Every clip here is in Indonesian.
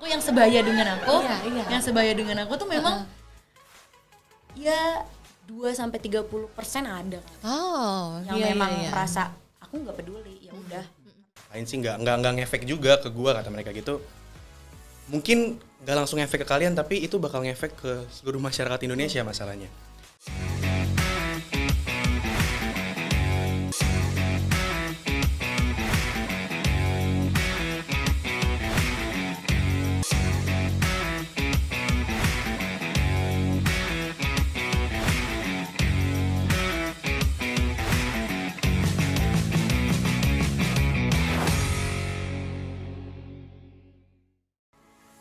aku yang sebaya dengan aku, Iya. yang sebaya dengan aku tuh memang ya 2-30% ada yang memang merasa aku nggak peduli, ya udah. Lain sih nggak ngefek juga ke gua, kata mereka gitu. Mungkin nggak langsung ngefek ke kalian, tapi itu bakal ngefek ke seluruh masyarakat Indonesia masalahnya.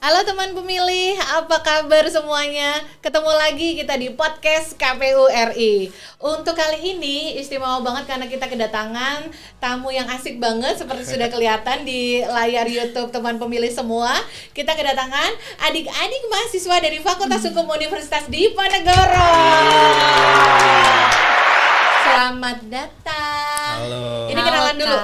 Halo teman pemilih, apa kabar semuanya? Ketemu lagi kita di podcast KPU RI. Untuk kali ini istimewa banget karena kita kedatangan tamu yang asik banget seperti sudah kelihatan di layar YouTube teman pemilih semua. Kita kedatangan adik-adik mahasiswa dari Fakultas Hukum Universitas Diponegoro. Selamat datang. Halo. Ini kenalan dulu.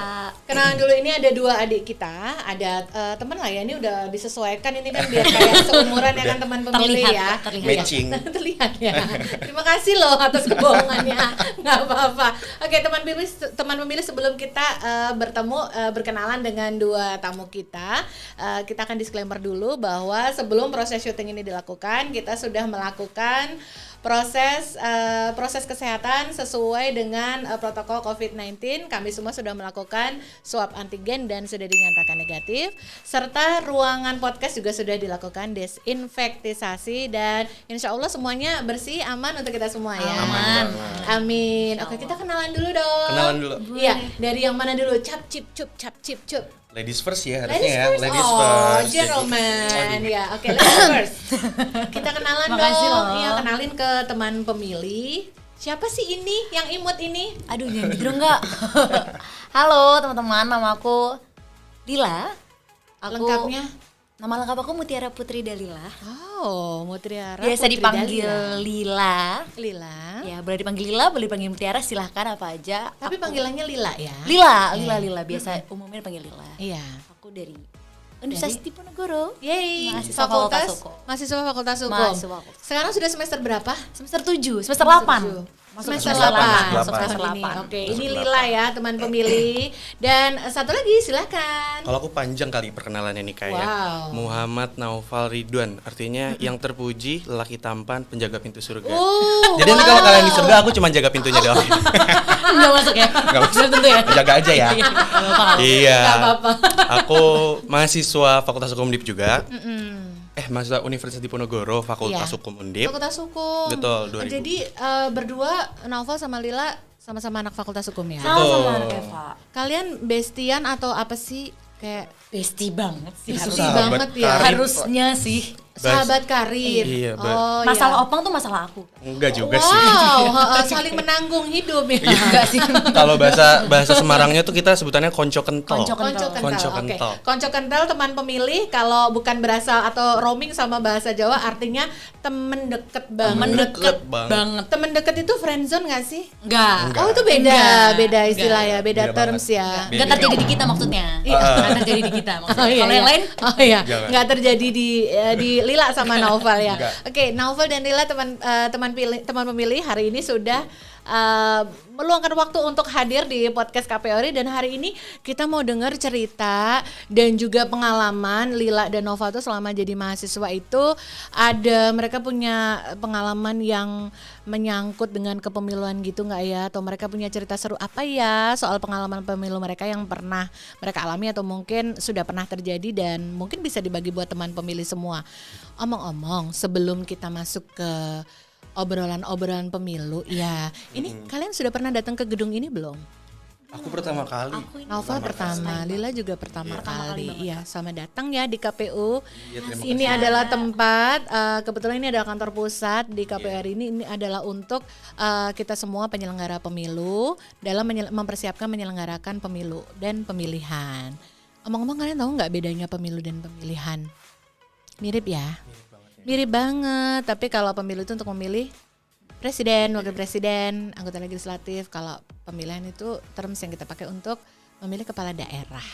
Kenalan dulu, ini ada dua adik kita, ada teman lah ya, ini udah disesuaikan ini kan biar kayak seumuran ya kan teman pemilih ya. Terlihat. Matching. Terlihat ya. Terima kasih loh atas kebohongannya. Nggak apa-apa. Oke, teman pemilih sebelum kita berkenalan dengan dua tamu kita akan disclaimer dulu bahwa sebelum proses syuting ini dilakukan, kita sudah melakukan proses kesehatan sesuai dengan protokol COVID-19. Kami semua sudah melakukan swab antigen dan sudah dinyatakan negatif, serta ruangan podcast juga sudah dilakukan desinfektisasi dan insya Allah semuanya bersih, aman untuk kita semua ya. Amin. Oke, kita kenalan dulu dong. Kenalan dulu. Iya, dari yang mana dulu? Cap cip cup. Ladies first ya harusnya ya. Ladies first. Gentleman. Ya, oke, ladies first. Kita kenalan Makasih dong. loh. Iya, kenalin ke teman pemilih. Siapa sih ini yang imut ini? Aduh, jangan gitu dong, Kak. Halo teman-teman, nama aku Lila. Lengkapnya? Nama lengkap aku Mutiara Putri Dalila. Oh, Mutiara. Biasa Putri dipanggil Dalila. Lila. Lila. Ya, boleh dipanggil Lila, boleh dipanggil Mutiara, silahkan apa aja. Tapi panggilannya Lila ya? Lila. Biasa umumnya dipanggil Lila. Iya. Aku dari Universitas Diponegoro. Yeay. Mahasiswa Fakultas Hukum. Mahasiswa Fakultas Hukum. Mahasiswa Fakultas. Sekarang sudah semester berapa? Semester 7, semester 8. Semester semester 8. delapan. Semester Semester 8. 8. Oke, ini Lila ya, teman pemilih. Dan satu lagi silakan. Kalau aku panjang kali perkenalannya nih kayak Wow. Muhammad Naufal Ridwan, artinya yang terpuji, lelaki tampan, penjaga pintu surga. Jadi Jadi nanti kalau kalian di surga, aku cuma jaga pintunya doang. Enggak masuk ya? Nggak masuk. Belum tentu ya? Jaga aja ya. Iya. Nggak apa-apa. Aku mahasiswa Fakultas Hukum Undip juga. Mahasiswa Universitas Diponegoro, Fakultas Iya. Hukum Undip. Fakultas Hukum. Betul, 2000. Jadi berdua Naufal sama Lila sama-sama anak Fakultas Hukum ya. Sama-sama anak Eva. Kalian bestian atau apa sih? Kayak Bestie banget sih. Bestie Sahabat banget ya. karib. Harusnya sih. sahabat karir. Iya, oh, Masalah iya. opang tuh masalah aku. Enggak juga sih. Wow, saling menanggung hidup ya. Enggak sih. Kalau bahasa Semarangnya tuh kita sebutannya konco kentol. Konco Konco kental. Konco Oke. kental. Konco kental teman pemilih kalau bukan berasal atau roaming sama bahasa Jawa artinya temen deket banget. Temen deket banget. banget. Temen deket itu friendzone nggak sih? Enggak. Enggak. Oh itu beda, Enggak. beda istilah ya, beda Beda terms banget. ya. Beda. Enggak terjadi di kita maksudnya. Enggak terjadi di kita maksudnya. Oh, iya, Kalau yang iya. lain Oh iya, Jangan. nggak terjadi di Lila sama Naufal ya. Enggak. Oke, Naufal dan Lila teman pemilih hari ini sudah meluangkan waktu untuk hadir di podcast KPORI dan hari ini kita mau dengar cerita dan juga pengalaman Lila dan Naufal tuh selama jadi mahasiswa itu ada mereka punya pengalaman yang menyangkut dengan kepemiluan gitu nggak ya, atau mereka punya cerita seru apa ya soal pengalaman pemilu mereka yang pernah mereka alami atau mungkin sudah pernah terjadi dan mungkin bisa dibagi buat teman pemilih semua. Omong-omong sebelum kita masuk ke obrolan-obrolan pemilu, ya ini kalian sudah pernah datang ke gedung ini belum? Aku pertama kali. Naufal pertama, Lila juga pertama kali. Iya, sama datang ya di KPU. Iya, terima Ini adalah tempat, kebetulan ini adalah kantor pusat di KPU ini adalah untuk kita semua penyelenggara pemilu dalam mempersiapkan menyelenggarakan pemilu dan pemilihan. Omong-omong kalian tahu nggak bedanya pemilu dan pemilihan? Mirip ya? Mirip banget, tapi kalau pemilu itu untuk memilih presiden, wakil presiden, anggota legislatif. Kalau pemilihan itu terms yang kita pakai untuk memilih kepala daerah.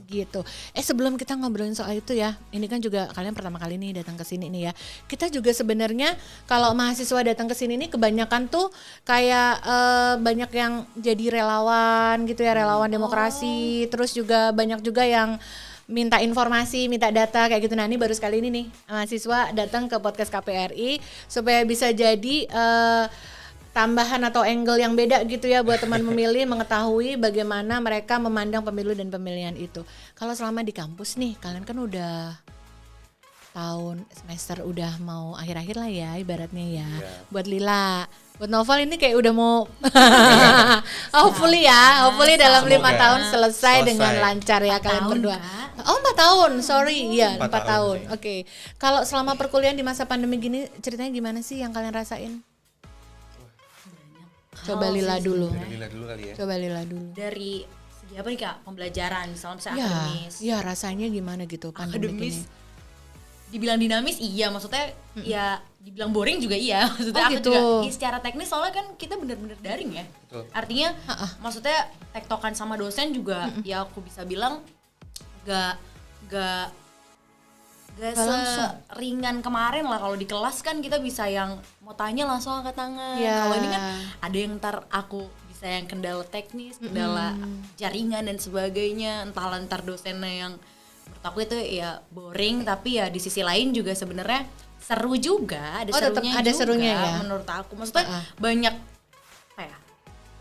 Gitu. Sebelum kita ngobrolin soal itu ya, ini kan juga kalian pertama kali nih datang ke sini nih ya. Kita juga sebenarnya kalau mahasiswa datang ke sini nih kebanyakan tuh kayak banyak yang jadi relawan gitu ya, relawan demokrasi. Terus juga banyak juga yang minta informasi, minta data kayak gitu. Nah, ini baru sekali ini nih mahasiswa datang ke podcast KPRI supaya bisa jadi tambahan atau angle yang beda gitu ya buat teman pemilih mengetahui bagaimana mereka memandang pemilu dan pemilihan itu. Kalau selama di kampus nih, kalian kan udah tahun semester udah mau akhir-akhir lah ya ibaratnya ya. Buat Lila, buat Novel ini kayak udah mau hopefully dalam 5 tahun selesai dengan lancar ya kalian berdua. Oh 4 tahun, sorry, iya 4 tahun. Oke. Kalau selama perkuliahan di masa pandemi gini ceritanya gimana sih yang kalian rasain? Coba Lila dulu. Lila dulu kali ya. Coba Lila dulu. Dari segi apa nih Kak? Pembelajaran, misalnya akademis. Ya rasanya gimana gitu pandemi ini? Dibilang dinamis iya, maksudnya ya dibilang boring juga iya. Maksudnya aku gitu. juga secara teknis soalnya kan kita bener-bener daring ya. Betul. Artinya maksudnya tektokan sama dosen juga ya aku bisa bilang gak seringan kemarin lah. Kalau di kelas kan kita bisa yang mau tanya langsung angkat tangan. Kalau ini kan ada yang ntar aku bisa yang kendala teknis, kendala jaringan dan sebagainya. Entahlah ntar dosennya yang menurut aku itu ya boring, tapi ya di sisi lain juga sebenarnya seru juga. Ada serunya juga, ya? Menurut aku. Maksudnya banyak apa ya?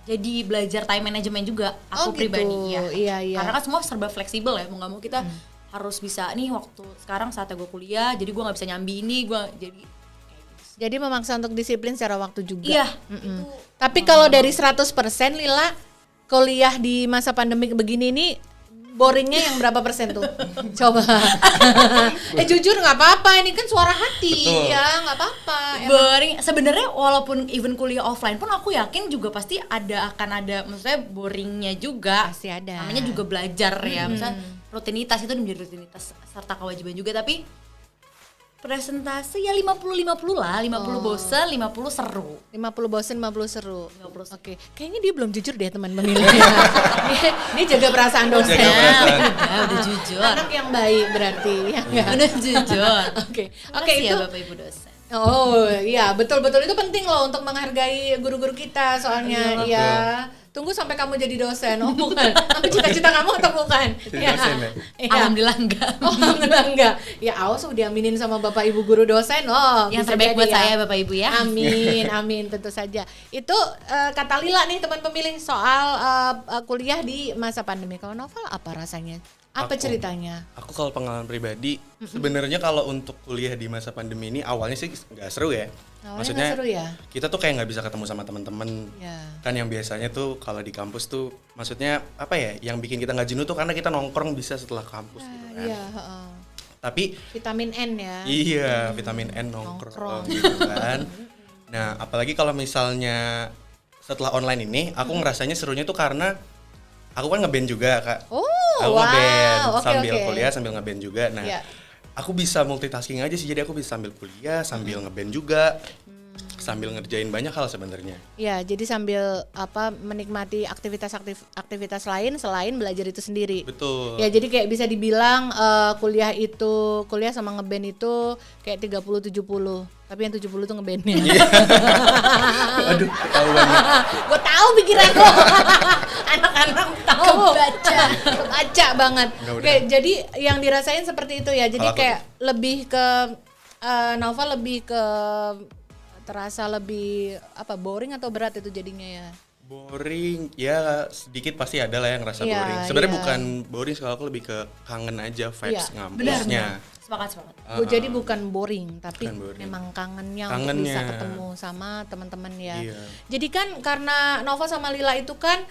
Jadi belajar time management juga aku pribadi ya. Iya. Karena kan semua serba fleksibel ya. Mau nggak mau kita harus bisa nih waktu sekarang saatnya gue kuliah, jadi gue nggak bisa nyambi ini, gue jadi memaksa untuk disiplin secara waktu juga. Iya. Tapi kalau dari 100% Lila kuliah di masa pandemi begini ini boringnya yang berapa persen tuh? Coba. Jujur nggak apa-apa, ini kan suara hati. Betul. Ya nggak apa-apa. Boring. Sebenarnya walaupun even kuliah offline pun aku yakin juga pasti akan ada, maksudnya boringnya juga. Pasti ada. Namanya juga belajar ya, misalnya rutinitas itu menjadi rutinitas serta kewajiban juga, tapi presentasi ya 50-50 lah, 50 bosen, 50 seru. 50 bosen, 50 seru. Oke. Kayaknya dia belum jujur deh teman pemilih. Dia jaga perasaan dosen. Udah jujur. Anak yang baik berarti. Ya, udah jujur. Oke, itu ya Bapak Ibu dosen. Oh iya, betul-betul itu penting loh untuk menghargai guru-guru kita soalnya. Iya. Tunggu sampai kamu jadi dosen. Oh bukan. Apa cita-cita kamu atau bukan? Ya. Dosen ya? Alhamdulillah enggak. Oh alhamdulillah enggak. Ya awas diaminin sama Bapak Ibu guru dosen. Oh yang terbaik buat saya Bapak Ibu ya. Amin tentu saja. Itu kata Lila nih teman pemilih soal kuliah di masa pandemi. Kalau Novel apa rasanya? Apa ceritanya? Aku kalau pengalaman pribadi, sebenarnya kalau untuk kuliah di masa pandemi ini awalnya sih nggak seru ya. Maksudnya seru ya? Kita tuh kayak nggak bisa ketemu sama teman-teman. Kan yang biasanya tuh kalau di kampus tuh, maksudnya apa ya? Yang bikin kita nggak jenuh tuh karena kita nongkrong bisa setelah kampus gitu kan. Iya. Tapi vitamin N ya. Iya, vitamin N nongkrong gitu kan. Nah, apalagi kalau misalnya setelah online ini, aku ngerasanya serunya tuh karena aku kan ngeband juga Kak. Aku ngeband sambil kuliah sambil ngeband juga. Nah, aku bisa multitasking aja sih. Jadi aku bisa sambil kuliah sambil ngeband juga, sambil ngerjain banyak hal sebenarnya. Ya, jadi sambil menikmati aktivitas lain selain belajar itu sendiri. Betul. Ya, jadi kayak bisa dibilang kuliah sama ngeband itu kayak 30-70. Tapi yang 70 tuh ngebandnya. Aduh, tahu banget. Gue tahu pikiran lo. Anak-anak tahu. Kebaca banget. Oke, jadi yang dirasain seperti itu ya. Jadi kayak lebih ke Novel lebih ke terasa lebih boring atau berat itu jadinya ya? Boring, ya sedikit pasti ada lah yang ngerasa boring. Sebenarnya bukan boring, kalau aku lebih ke kangen aja vibes ngampusnya. Sepakat. Jadi bukan boring, tapi memang kangennya untuk bisa ketemu sama teman-teman ya. Jadi kan karena Nova sama Lila itu kan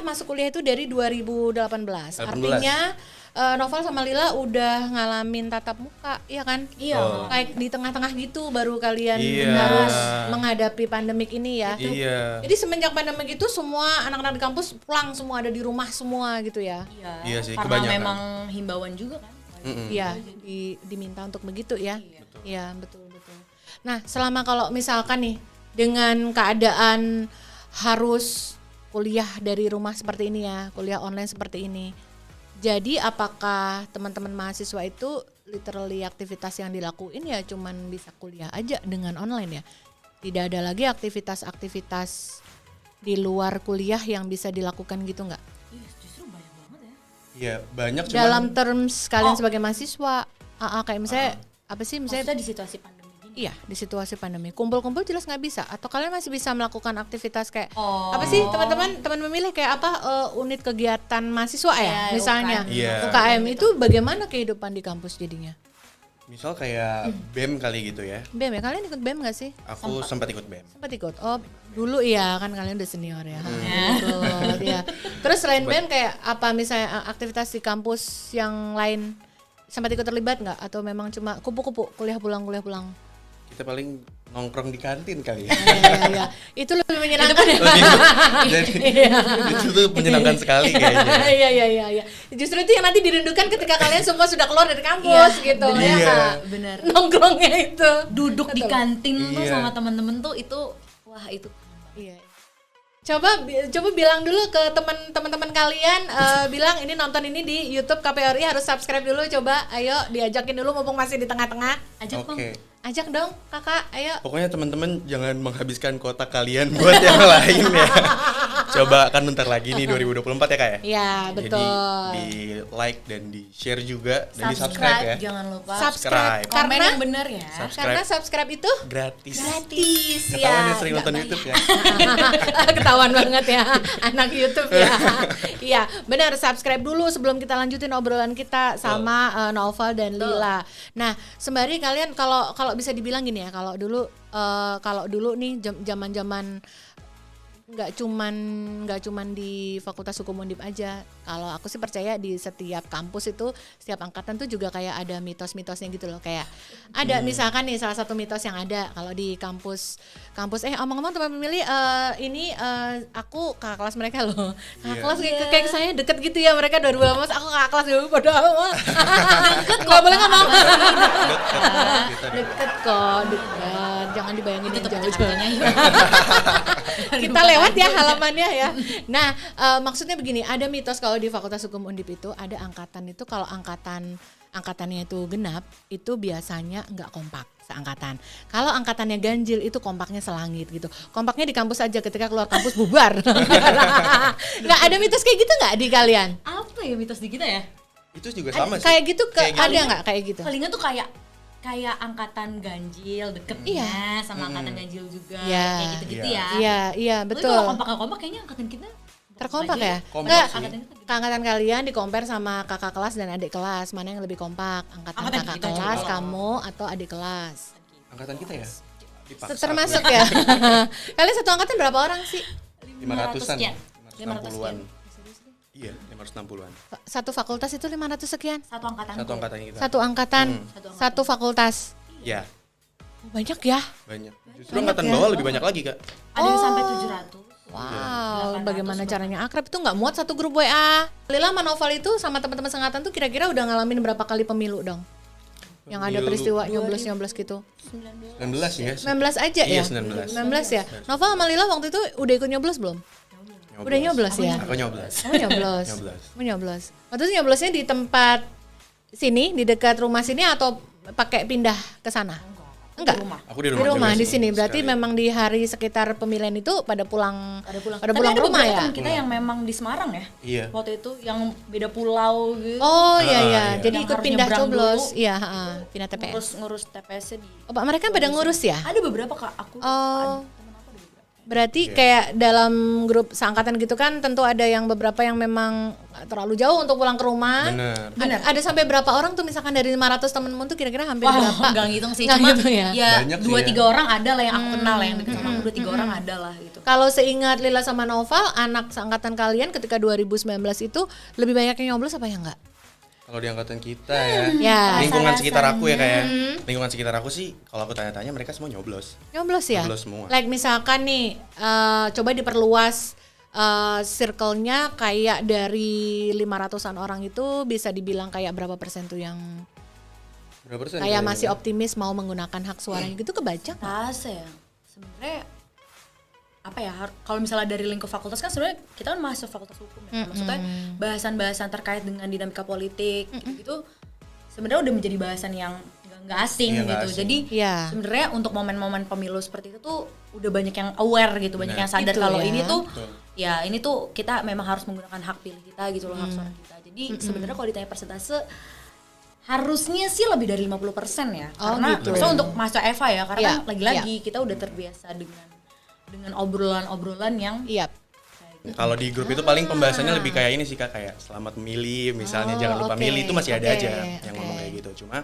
masuk kuliah itu dari 2018. Artinya Novel sama Lila udah ngalamin tatap muka, ya kan? Iya. Kayak di tengah-tengah gitu baru kalian harus menghadapi pandemik ini ya. Iya. Jadi semenjak pandemik itu semua anak-anak di kampus pulang semua, ada di rumah semua gitu ya. Iya sih, karena kebanyakan. memang himbauan juga kan. Iya, diminta untuk begitu ya. Iya, betul. Nah, selama kalau misalkan nih dengan keadaan harus kuliah dari rumah seperti ini ya, kuliah online seperti ini, Jadi apakah teman-teman mahasiswa itu literally aktivitas yang dilakuin ya cuman bisa kuliah aja dengan online ya? Tidak ada lagi aktivitas-aktivitas di luar kuliah yang bisa dilakukan gitu nggak? Justru banyak banget ya. Iya, banyak cuman Dalam terms kalian sebagai mahasiswa, kayak misalnya apa sih misalnya? Maksudnya di situasi pandemi gini. Iya, di situasi pandemi. Kumpul-kumpul jelas nggak bisa. Atau kalian masih bisa melakukan aktivitas kayak apa sih teman memilih kayak apa unit kegiatan mahasiswa ya, Ya, misalnya UKM. Iya. UKM itu bagaimana kehidupan di kampus jadinya? misal kayak BEM kali gitu ya. BEM ya, kalian ikut BEM nggak sih? Aku sempat ikut BEM. Sempat ikut. Oh, dulu iya kan kalian udah senior ya. Ikut, ya. Terus selain BEM kayak apa misalnya aktivitas di kampus yang lain sempat ikut terlibat nggak? Atau memang cuma kupu-kupu kuliah pulang? Kita paling nongkrong di kantin kali ya. Iya. Itu lebih menyenangkan ya. Jadi itu tuh menyenangkan sekali kayaknya. Iya. Justru itu yang nanti dirindukan ketika kalian semua sudah keluar dari kampus gitu ya Iya. Kak? Bener. Nongkrongnya itu. Duduk di kantin tuh Iya. sama temen-temen tuh itu wah itu. Iya. Coba bilang dulu ke teman-teman kalian bilang ini nonton ini di YouTube KPRI harus subscribe dulu, coba ayo diajakin dulu mumpung masih di tengah-tengah. Ajak Bang. Oke. Ajak dong kakak, ayo. Pokoknya teman-teman jangan menghabiskan kotak kalian buat yang lain ya. Coba kan bentar lagi nih 2024 ya Kak ya. Iya, betul. Jadi di like dan di share juga dan di subscribe ya. Jangan lupa. Subscribe. Komen Karena yang bener ya. karena subscribe itu Gratis. gratis Ketahuan ya. yang sering nonton YouTube ya. Ketahuan banget ya anak YouTube ya. Iya, benar, subscribe dulu sebelum kita lanjutin obrolan kita sama Naufal dan Lila. Nah, sembari kalian kalau bisa dibilang gini ya, kalau dulu nih zaman-zaman nggak cuman di Fakultas Hukum Undip aja. Kalau aku sih percaya di setiap kampus itu setiap angkatan tuh juga kayak ada mitos-mitosnya gitu loh. Kayak ada misalkan nih salah satu mitos yang ada kalau di kampus omong-omong teman pemilih ini aku kakak kelas mereka loh. Kakak kelas kayak saya deket gitu ya mereka 2018 aku kakak kelas dulu padahal mah. Deket nggak boleh ngomong. Deket kok, deket. Jangan dibayangin yang jauh-jauh. Kita lewat ya halamannya ya. Nah, maksudnya begini, ada mitos kalau di Fakultas Hukum Undip itu ada angkatan itu kalau angkatannya itu genap, itu biasanya nggak kompak seangkatan. Kalau angkatannya ganjil itu kompaknya selangit gitu. Kompaknya di kampus aja, ketika keluar kampus bubar. Nggak ada mitos kayak gitu nggak di kalian? Apa ya mitos di kita ya? Itu juga sama sih. Kayak gitu Kayak ada gitu. nggak kayak gitu? Palingan tuh kayak angkatan ganjil deketnya sama angkatan ganjil juga Iya. kayak gitu-gitu ya. Iya, Tapi betul. kalau kompak kayaknya angkatan kita Terkompak ya? Kompak Enggak, sih. angkatan kalian di-compare sama kakak kelas dan adik kelas, mana yang lebih kompak? Angkatan Angkatan kakak kita kelas, juga. kamu atau adik kelas? Angkatan kita ya. Dipaksa Termasuk aku ya? Kalian satu angkatan berapa orang sih? 500-an. sekian. 560-an. Iya, 560-an. Satu fakultas itu 500 sekian? Satu angkatan. Satu angkatan kita. Satu angkatan, satu fakultas. Ya, Oh, banyak ya? banyak. Justru angkatan bawah lebih banyak lagi, Kak. Ada yang sampai 700. Wow, 800 bagaimana caranya akrab itu nggak muat satu grup WA. Lila sama Noval itu sama teman-teman sengatan tuh kira-kira udah ngalamin berapa kali pemilu dong? Yang ada Pemilu. peristiwa nyoblos-nyoblos gitu. 19 ya. 19 aja ya? Iya, 19. 19 ya? Noval sama Lila waktu itu udah ikut nyoblos belum? Udah nyoblos ya? Aku nyoblos. Oh nyoblos. Nyoblos. Oh nyoblos. Waktu itu nyoblosnya di tempat sini, di dekat rumah sini atau pakai pindah ke sana? Enggak. Aku di Di rumah, rumah juga di sih, sini. Berarti sekali. memang di hari sekitar pemilihan itu pada pulang Tapi rumah ada beberapa ya? teman kita yang memang di Semarang ya. Iya. Waktu itu yang beda pulau gitu. Oh iya iya. iya. Jadi Yang ikut harus pindah nyebrang coblos. dulu. Iya, pindah TPS. ngurus TPS-nya di. Oh, Pak, mereka pada ngurus ya? Ada beberapa Kak, aku. Oh. Berarti kayak dalam grup seangkatan gitu kan tentu ada yang beberapa yang memang terlalu jauh untuk pulang ke rumah. Bener. Ada sampai berapa orang tuh misalkan dari 500 temenmu tuh kira-kira hampir Wah, berapa? enggak ngitung sih, Nggak cuma gitu ya? Banyak sih 2-3 ya. orang ada lah yang aku kenal yang deket sama aku, 2-3 orang ada lah gitu. Kalau seingat Lila sama Noval, anak seangkatan kalian ketika 2019 itu lebih banyak yang nyoblos apa ya enggak? Kalau di angkatan kita ya, Ya. lingkungan sekitar aku ya kayak lingkungan sekitar aku sih kalau aku tanya-tanya mereka semua nyoblos. Nyoblos ya? Nyoblos semua. Like misalkan nih, coba diperluas circle-nya kayak dari 500-an orang itu bisa dibilang kayak berapa persen tuh yang Berapa persen? kayak kayaknya? masih optimis mau menggunakan hak suaranya gitu kebaca nggak? Rasa ya, sebenarnya apa ya, kalau misalnya dari lingkup fakultas kan sebenarnya kita kan mahasiswa fakultas hukum ya. Maksudnya bahasan-bahasan terkait dengan dinamika politik gitu sebenarnya udah menjadi bahasan yang nggak asing gitu. Asing. Jadi sebenarnya untuk momen-momen pemilu seperti itu tuh udah banyak yang aware gitu, banyak yang sadar kalau ini tuh ya ini tuh kita memang harus menggunakan hak pilih kita gitu loh, hak suara kita. Jadi sebenarnya kalau ditanya persentase harusnya sih lebih dari 50% ya. Karena misalnya untuk mahasiswa Eva ya, karena kan lagi-lagi kita udah terbiasa dengan obrolan-obrolan yang kalau di grup itu paling pembahasannya lebih kayak ini sih Kak, kayak selamat memilih misalnya, jangan lupa milih, itu masih ada aja yang ngomong kayak gitu. Cuma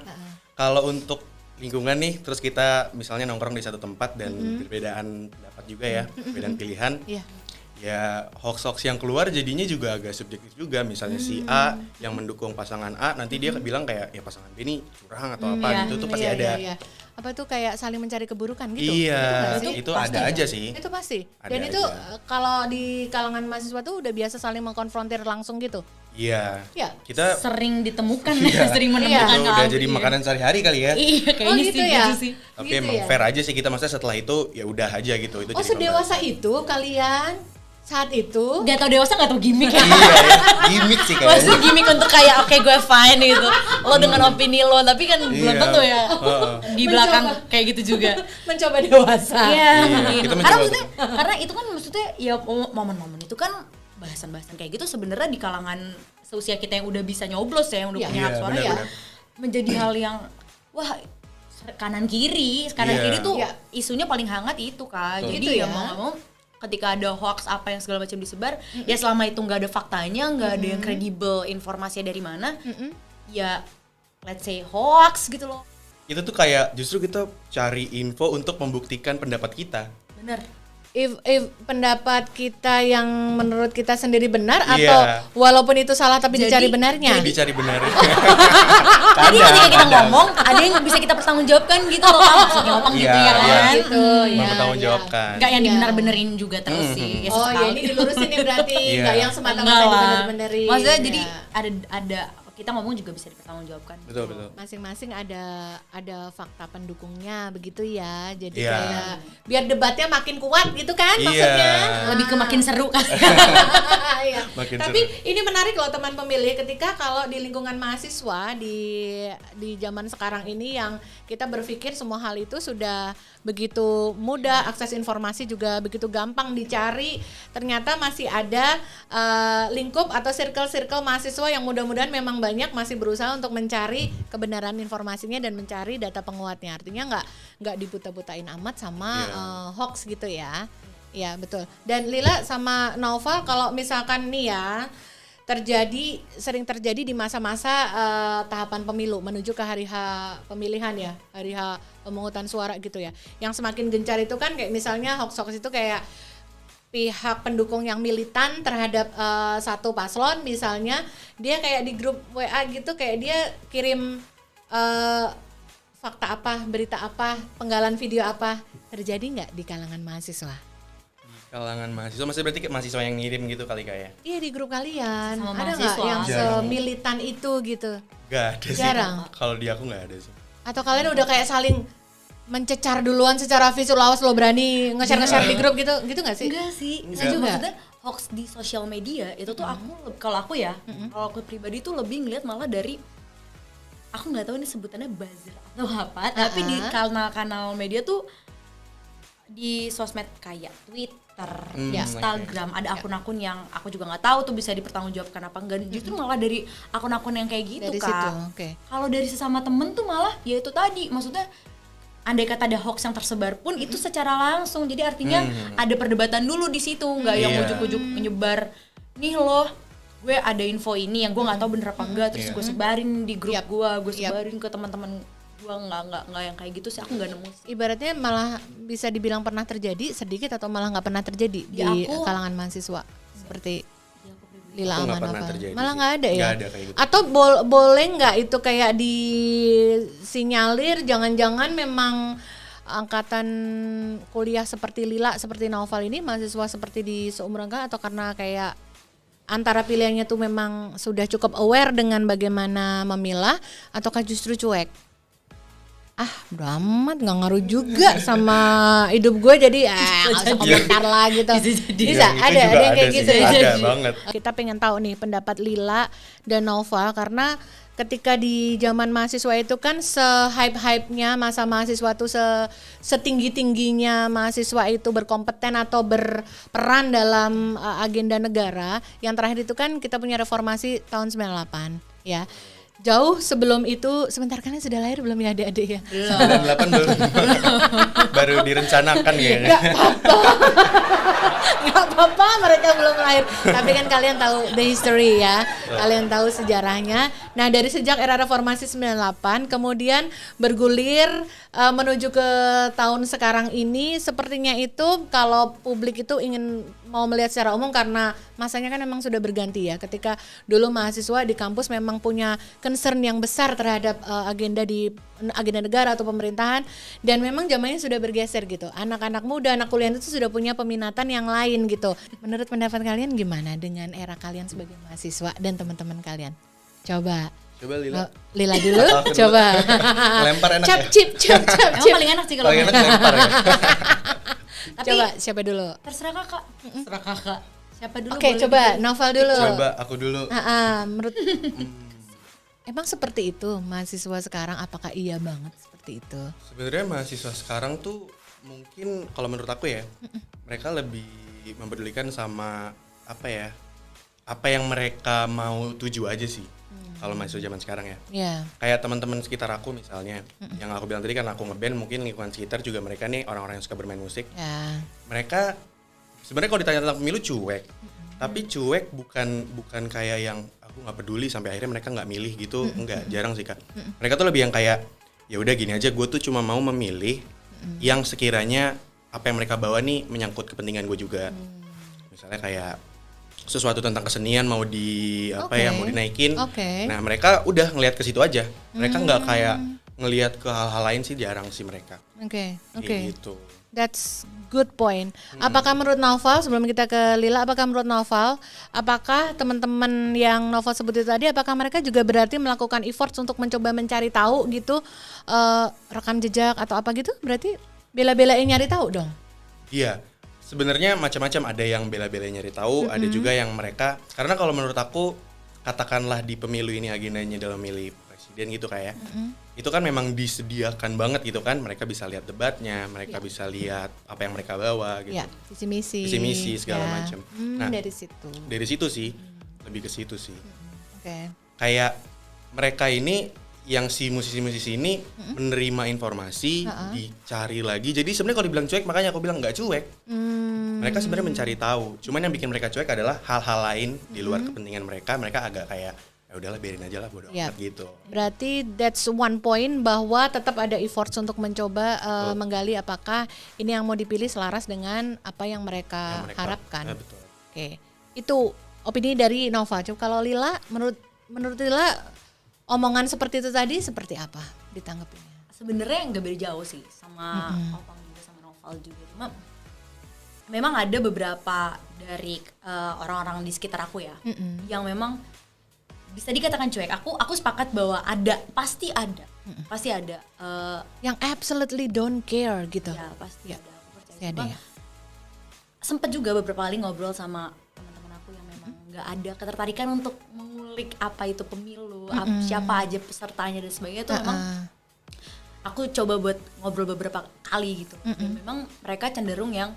kalau untuk lingkungan nih, terus kita misalnya nongkrong di satu tempat dan perbedaan pendapat juga ya, perbedaan pilihan, ya hoax-hoax yang keluar jadinya juga agak subjektif juga. Misalnya si A yang mendukung pasangan A, nanti dia bilang kayak ya pasangan B ini curang atau apa gitu, tuh pasti ada. Apa tuh kayak saling mencari keburukan gitu? Iya, itu ada aja sih. Itu pasti. Ada dan itu kalau di kalangan mahasiswa tuh udah biasa saling mengkonfrontir langsung gitu. Iya. Kita sering ditemukan sering menemukan udah jadi makanan sehari-hari kali ya. Iya, kayaknya gitu ya. sih. Tapi emang fair aja sih kita, maksudnya setelah itu ya udah aja gitu. Itu jadi sedewasa itu kalian saat itu gak tau dewasa, gak tau gimmick ya. Iya ya, gimmick sih kayaknya. Maksudnya gimmick untuk kayak oke gue fine gitu. Lo dengan opini lo, tapi kan belum tentu ya. Di belakang kayak gitu juga. Mencoba dewasa. Iya. Karena itu kan maksudnya ya momen-momen itu kan bahasan-bahasan kayak gitu sebenarnya di kalangan seusia kita yang udah bisa nyoblos ya, yang udah punya hak suara ya, menjadi hal yang wah kanan kiri tuh isunya paling hangat itu Kak. Jadi ya mau nggak mau ketika ada hoax apa yang segala macam disebar, ya selama itu nggak ada faktanya, nggak ada yang kredibel informasinya dari mana, ya let's say hoax gitu loh. Itu tuh kayak justru kita cari info untuk membuktikan pendapat kita. Bener. If pendapat kita yang menurut kita sendiri benar atau walaupun itu salah tapi dicari benarnya. Dicari benarnya. Jadi ketika kita ngomong ada yang bisa kita pertanggungjawabkan gitu loh, maksudnya ngomong gitu ya kan. Mempertanggungjawabkan. Enggak yang dibener-benerin juga terus sih. Ya ini dilurusin nih berarti, enggak yang semata-mata dibener-benerin. Maksudnya jadi ada kita ngomong juga bisa dipertanggungjawabkan. Betul. Masing-masing ada fakta pendukungnya begitu ya. Jadi kayak biar debatnya makin kuat gitu kan maksudnya. Lebih ke makin seru kan. Tapi ini menarik loh teman pemilih, ketika kalau di lingkungan mahasiswa di zaman sekarang ini yang kita berpikir semua hal itu sudah begitu mudah, akses informasi juga begitu gampang dicari, ternyata masih ada lingkup atau circle-circle mahasiswa yang mudah-mudahan memang banyak masih berusaha untuk mencari kebenaran informasinya dan mencari data penguatnya. Artinya nggak dibuta-butain amat sama hoax gitu ya. Ya betul. Dan Lila sama Naufal, kalau misalkan nih ya sering terjadi di masa-masa tahapan pemilu menuju ke hari H pemilihan ya, hari H pemungutan suara gitu ya. Yang semakin gencar itu kan kayak misalnya hoax-hoax itu kayak pihak pendukung yang militan terhadap satu paslon, misalnya dia kayak di grup WA gitu, kayak dia kirim fakta apa, berita apa, penggalan video apa. Terjadi nggak di kalangan mahasiswa? Kalangan mahasiswa, maksudnya berarti mahasiswa yang ngirim gitu kali kayak? Iya, di grup kalian. Sama ada nggak yang semilitan itu gitu? Gak ada sih. Jarang. Kalau di aku nggak ada sih. Atau kalian udah kayak saling mencecar duluan secara visual, awas lo berani nge-share di grup gitu nggak sih? Enggak sih. Saya juga maksudnya hoax di sosial media itu tuh kalau aku pribadi tuh lebih ngeliat malah dari, aku nggak tahu ini sebutannya buzzer atau apa, tapi di kanal-kanal media tuh di sosmed kayak Twitter, Instagram, ada akun-akun yang aku juga nggak tahu tuh bisa dipertanggungjawabkan apa enggak. Justru malah dari akun-akun yang kayak gitu Kak. Kalau dari sesama temen tuh malah ya itu tadi, maksudnya andai kata ada hoax yang tersebar pun itu secara langsung, jadi artinya ada perdebatan dulu di situ, nggak yang ujuk-ujuk menyebar nih loh gue ada info ini yang gue nggak tahu bener apa enggak, terus gue sebarin di grup gue sebarin ke teman-teman gue, nggak yang kayak gitu sih, aku nggak nemu sih. Ibaratnya malah bisa dibilang pernah terjadi sedikit atau malah nggak pernah terjadi di kalangan mahasiswa seperti Lila Aman apa? Malah nggak ada ya? Gak ada kayak gitu. Atau boleh nggak itu kayak disinyalir jangan-jangan memang angkatan kuliah seperti Lila, seperti Naufal ini mahasiswa seperti di seumuran kan, atau karena kayak antara pilihannya tuh memang sudah cukup aware dengan bagaimana memilah, ataukah justru cuek? Bodo amat, nggak ngaruh juga sama hidup gue, jadi nggak usah komentar lah gitu. Bisa, Yang itu ada juga yang kayak sih, gitu ya. ada banget. Kita pengen tahu nih pendapat Lila dan Nova, karena ketika di zaman mahasiswa itu kan se-hype-hype-nya masa mahasiswa tuh setinggi-tingginya mahasiswa itu berkompeten atau berperan dalam agenda negara. Yang terakhir itu kan kita punya reformasi tahun 98 ya. Jauh sebelum itu, sebentar, kalian sudah lahir belum ya adik-adik ya? 98 belum. Baru direncanakan kayaknya. Gak apa-apa mereka belum lahir, tapi kan kalian tahu the history ya, kalian tahu sejarahnya. Nah, dari sejak era reformasi 98 kemudian bergulir menuju ke tahun sekarang ini, sepertinya itu kalau publik itu ingin mau melihat secara umum, karena masanya kan memang sudah berganti ya. Ketika dulu mahasiswa di kampus memang punya concern yang besar terhadap agenda negara atau pemerintahan, dan memang zamannya sudah bergeser gitu. Anak-anak muda, anak kuliah itu sudah punya peminatan yang lain gitu. Menurut pendapat kalian gimana dengan era kalian sebagai mahasiswa dan teman-teman kalian? Coba Lila. Lila dulu, coba. Lempar enak cap ya? cip. Emang paling enak sih kalau Paling enak lempar ya. Tapi Coba siapa dulu? terserah kakak. Terserah kakak. Siapa dulu? Oke, boleh coba dulu. Novel dulu. Coba aku dulu. Menurut emang seperti itu mahasiswa sekarang, apakah iya banget seperti itu? Sebenarnya mahasiswa sekarang tuh mungkin kalau menurut aku ya, mereka lebih mempedulikan sama apa yang mereka mau tuju aja sih. Kalau mahasiswa zaman sekarang ya. Yeah. Kayak teman-teman sekitar aku misalnya, yang aku bilang tadi kan aku ngeband, mungkin lingkungan sekitar juga mereka nih orang-orang yang suka bermain musik. Yeah. Mereka sebenarnya kalau ditanya tentang pemilu cuek, tapi cuek bukan kayak yang aku nggak peduli sampai akhirnya mereka nggak milih gitu, enggak, jarang sih Kak. Mereka tuh lebih yang kayak ya udah gini aja, gue tuh cuma mau memilih yang sekiranya apa yang mereka bawa nih menyangkut kepentingan gue juga. Misalnya kayak sesuatu tentang kesenian mau mau dinaikin. Nah, mereka udah ngelihat ke situ aja. Mereka nggak kayak ngelihat ke hal-hal lain sih, jarang sih mereka. Oke. Gitu. That's good point. Apakah menurut Novel, sebelum kita ke Lila, apakah menurut Novel, apakah teman-teman yang Novel sebut itu tadi, apakah mereka juga berarti melakukan efforts untuk mencoba mencari tahu gitu, rekam jejak atau apa gitu? Berarti bela-belain nyari tahu dong? Iya. Sebenarnya macam-macam, ada yang bela-belain nyari tahu, ada juga yang mereka, karena kalau menurut aku katakanlah di pemilu ini agendanya dalam milih presiden gitu kayak, itu kan memang disediakan banget gitu kan, mereka bisa lihat debatnya, mereka bisa lihat apa yang mereka bawa gitu, visi misi segala macam. Nah dari situ sih, lebih ke situ sih. Kayak mereka ini yang si musisi-musisi ini menerima informasi, dicari lagi. Jadi sebenarnya kalau dibilang cuek, makanya aku bilang nggak cuek. Mereka sebenarnya mencari tahu. Cuman yang bikin mereka cuek adalah hal-hal lain di luar kepentingan mereka. Mereka agak kayak ya udahlah biarin aja lah, bodo amat gitu. Berarti that's one point, bahwa tetap ada efforts untuk mencoba menggali apakah ini yang mau dipilih selaras dengan apa yang mereka harapkan. Ya, betul. Oke. Itu opini dari Nova. Coba kalau Lila, menurut Lila omongan seperti itu tadi seperti apa ditanggapinya? Sebenarnya nggak beda jauh sih sama Opang juga sama Novel juga. Cuma memang ada beberapa dari orang-orang di sekitar aku ya yang memang bisa dikatakan cuek. Aku sepakat bahwa pasti ada yang absolutely don't care gitu. Ya pasti ada. Aku percaya. Ada ya. Sempet juga beberapa kali ngobrol sama teman-teman aku yang memang nggak ada ketertarikan untuk mengulik apa itu pemilu, siapa aja pesertanya dan sebagainya. Itu memang aku coba buat ngobrol beberapa kali gitu. Dan memang mereka cenderung yang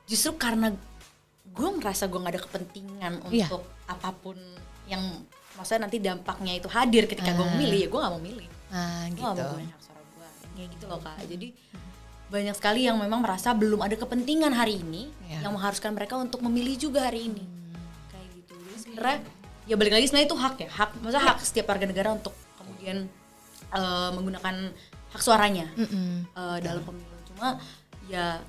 justru karena gue ngerasa gue gak ada kepentingan untuk apapun yang maksudnya nanti dampaknya itu hadir ketika gue memilih, ya gue gak mau milih. Gue gak mau gunain hak suara gue, kayak gitu loh Kak. Jadi banyak sekali yang memang merasa belum ada kepentingan hari ini yang mengharuskan mereka untuk memilih juga hari ini. Kayak gitu. Jadi sebenarnya ya balik lagi, sebenarnya itu hak ya, maksudnya hak setiap warga negara untuk kemudian menggunakan hak suaranya dalam pemilu. Cuma ya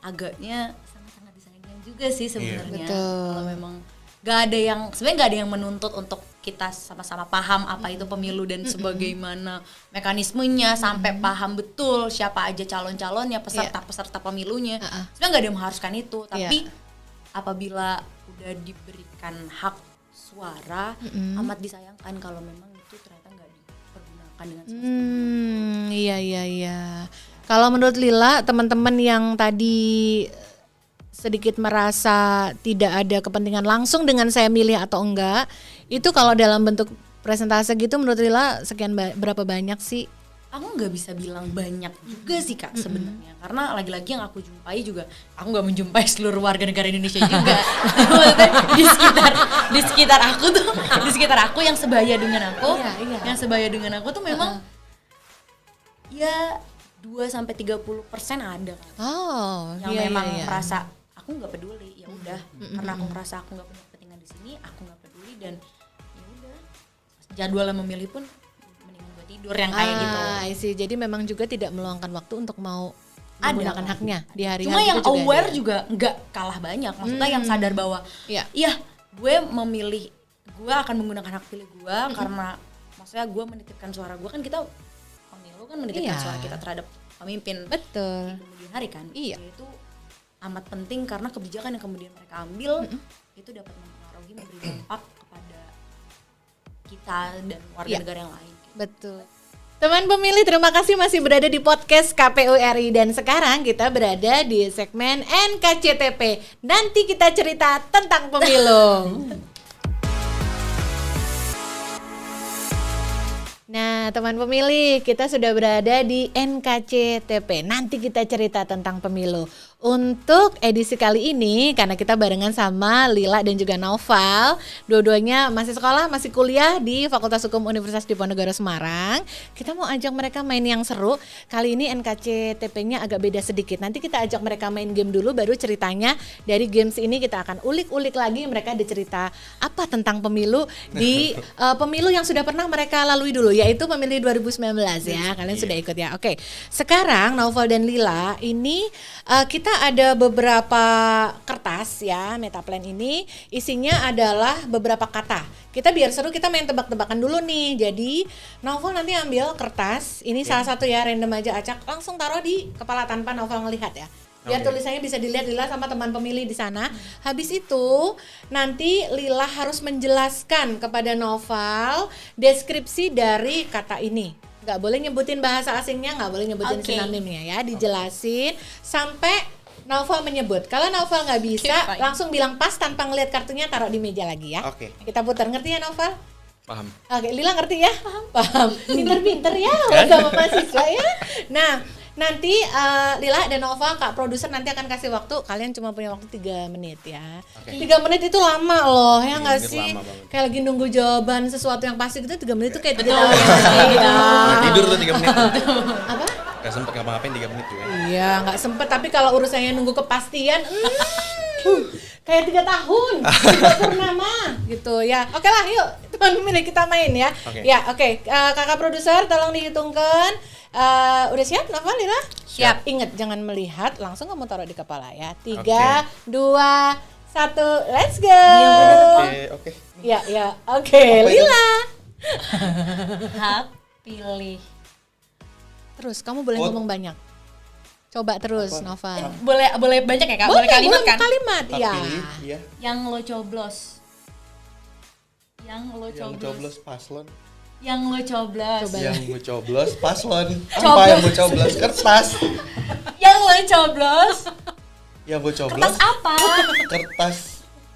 agaknya sangat-sangat disayangkan juga sih sebenarnya. Kalau memang sebenarnya nggak ada yang menuntut untuk kita sama-sama paham apa itu pemilu dan sebagaimana mekanismenya, sampai paham betul siapa aja calon-calonnya, peserta pemilunya. Sebenarnya nggak ada yang mengharuskan itu, tapi apabila udah diberikan hak suara, amat disayangkan kalau memang itu ternyata nggak dipergunakan akan dengan Iya. Kalau menurut Lila, teman-teman yang tadi sedikit merasa tidak ada kepentingan langsung dengan saya milih atau enggak, itu kalau dalam bentuk presentase gitu menurut Lila sekian berapa banyak sih? Aku nggak bisa bilang banyak juga sih Kak sebenarnya, karena lagi-lagi yang aku jumpai juga, aku nggak menjumpai seluruh warga negara Indonesia juga. Maksudnya di sekitar aku tuh, di sekitar aku yang sebaya dengan aku, yang sebaya dengan aku tuh memang ya 2-30% ada kan. Yang memang merasa aku nggak peduli, ya udah, karena aku ngerasa aku nggak punya kepentingan di sini, aku nggak peduli dan ya udah, jadwalnya memilih pun tidur yang kayak gitu. Jadi memang juga tidak meluangkan waktu untuk mau menggunakan haknya di hari-hari. Cuma yang juga aware juga nggak kalah banyak. Maksudnya yang sadar bahwa iya gue memilih, gue akan menggunakan hak pilih gue karena maksudnya gue menitipkan suara gue, kan kita pemilu kan menitipkan suara kita terhadap pemimpin. Betul. Di kemudian hari kan. Itu amat penting karena kebijakan yang kemudian mereka ambil itu dapat mempengaruhi, memberi dampak kepada kita dan warga negara yang lain. Betul. Teman pemilih, terima kasih masih berada di podcast KPU RI dan sekarang kita berada di segmen NKCTP. Nanti kita cerita tentang pemilu. Nah, teman pemilih, kita sudah berada di NKCTP. Nanti kita cerita tentang pemilu. Untuk edisi kali ini, karena kita barengan sama Lila dan juga Naufal, dua-duanya masih sekolah, masih kuliah di Fakultas Hukum Universitas Diponegoro Semarang. Kita mau ajak mereka main yang seru. Kali ini NKCTP-nya agak beda sedikit. Nanti kita ajak mereka main game dulu, baru ceritanya dari games ini kita akan ulik-ulik lagi mereka ada cerita apa tentang pemilu di pemilu yang sudah pernah mereka lalui dulu, yaitu pemilu 2019 ya. Kalian sudah ikut ya. Oke. Sekarang Naufal dan Lila ini kita ada beberapa kertas ya, Metaplan ini isinya adalah beberapa kata. Kita biar seru kita main tebak-tebakan dulu nih. Jadi Naufal nanti ambil kertas, ini salah satu ya, random aja acak, langsung taruh di kepala tanpa Naufal ngelihat ya. Biar tulisannya bisa dilihat Lila sama teman pemilih di sana. Habis itu nanti Lila harus menjelaskan kepada Naufal deskripsi dari kata ini. Nggak boleh nyebutin bahasa asingnya, nggak boleh nyebutin sinonimnya ya, dijelasin sampai Naufal menyebut. Kalau Naufal nggak bisa, langsung bilang pas tanpa ngeliat kartunya, taruh di meja lagi ya. Kita putar, ngerti ya Naufal? Paham. Oke, Lila ngerti ya? Paham. Pinter-pinter ya sama mahasiswa ya. Nah, nanti Lila dan Naufal, Kak produser nanti akan kasih waktu. Kalian cuma punya waktu 3 menit ya. 3 menit itu lama loh, ya nggak sih? Kayak lagi nunggu jawaban sesuatu yang pasti gitu, 3 menit itu kayak 3 tahun gitu. Tidur tuh 3 menit. Apa? Gak sempet ngapa-ngapain 3 menit juga. Iya, nggak sempet. Tapi kalau urusannya nunggu kepastian, kayak 3 tahun, 3 purnama gitu ya. Oke lah, yuk teman pemilih kita main ya. Ya, oke. Kakak produser tolong dihitungkan. Udah siap, Naufal, Lila? Siap. Ingat, jangan melihat, langsung kamu taruh di kepala ya. 3, 2, 1, let's go. Oke. Ya, oke. Lila. Hak pilih. Terus, kamu boleh ngomong banyak. Coba terus, Naufal. Boleh banyak ya Kak? Boleh kalimat kan? Kalimat, ya. Yang lo coblos. Yang lo coblos paslon. Yang lo coblos. Yang gue coblos paslon. Apa yang gue coblos? Kertas. Yang lo coblos. Yang gue coblos. Kertas apa?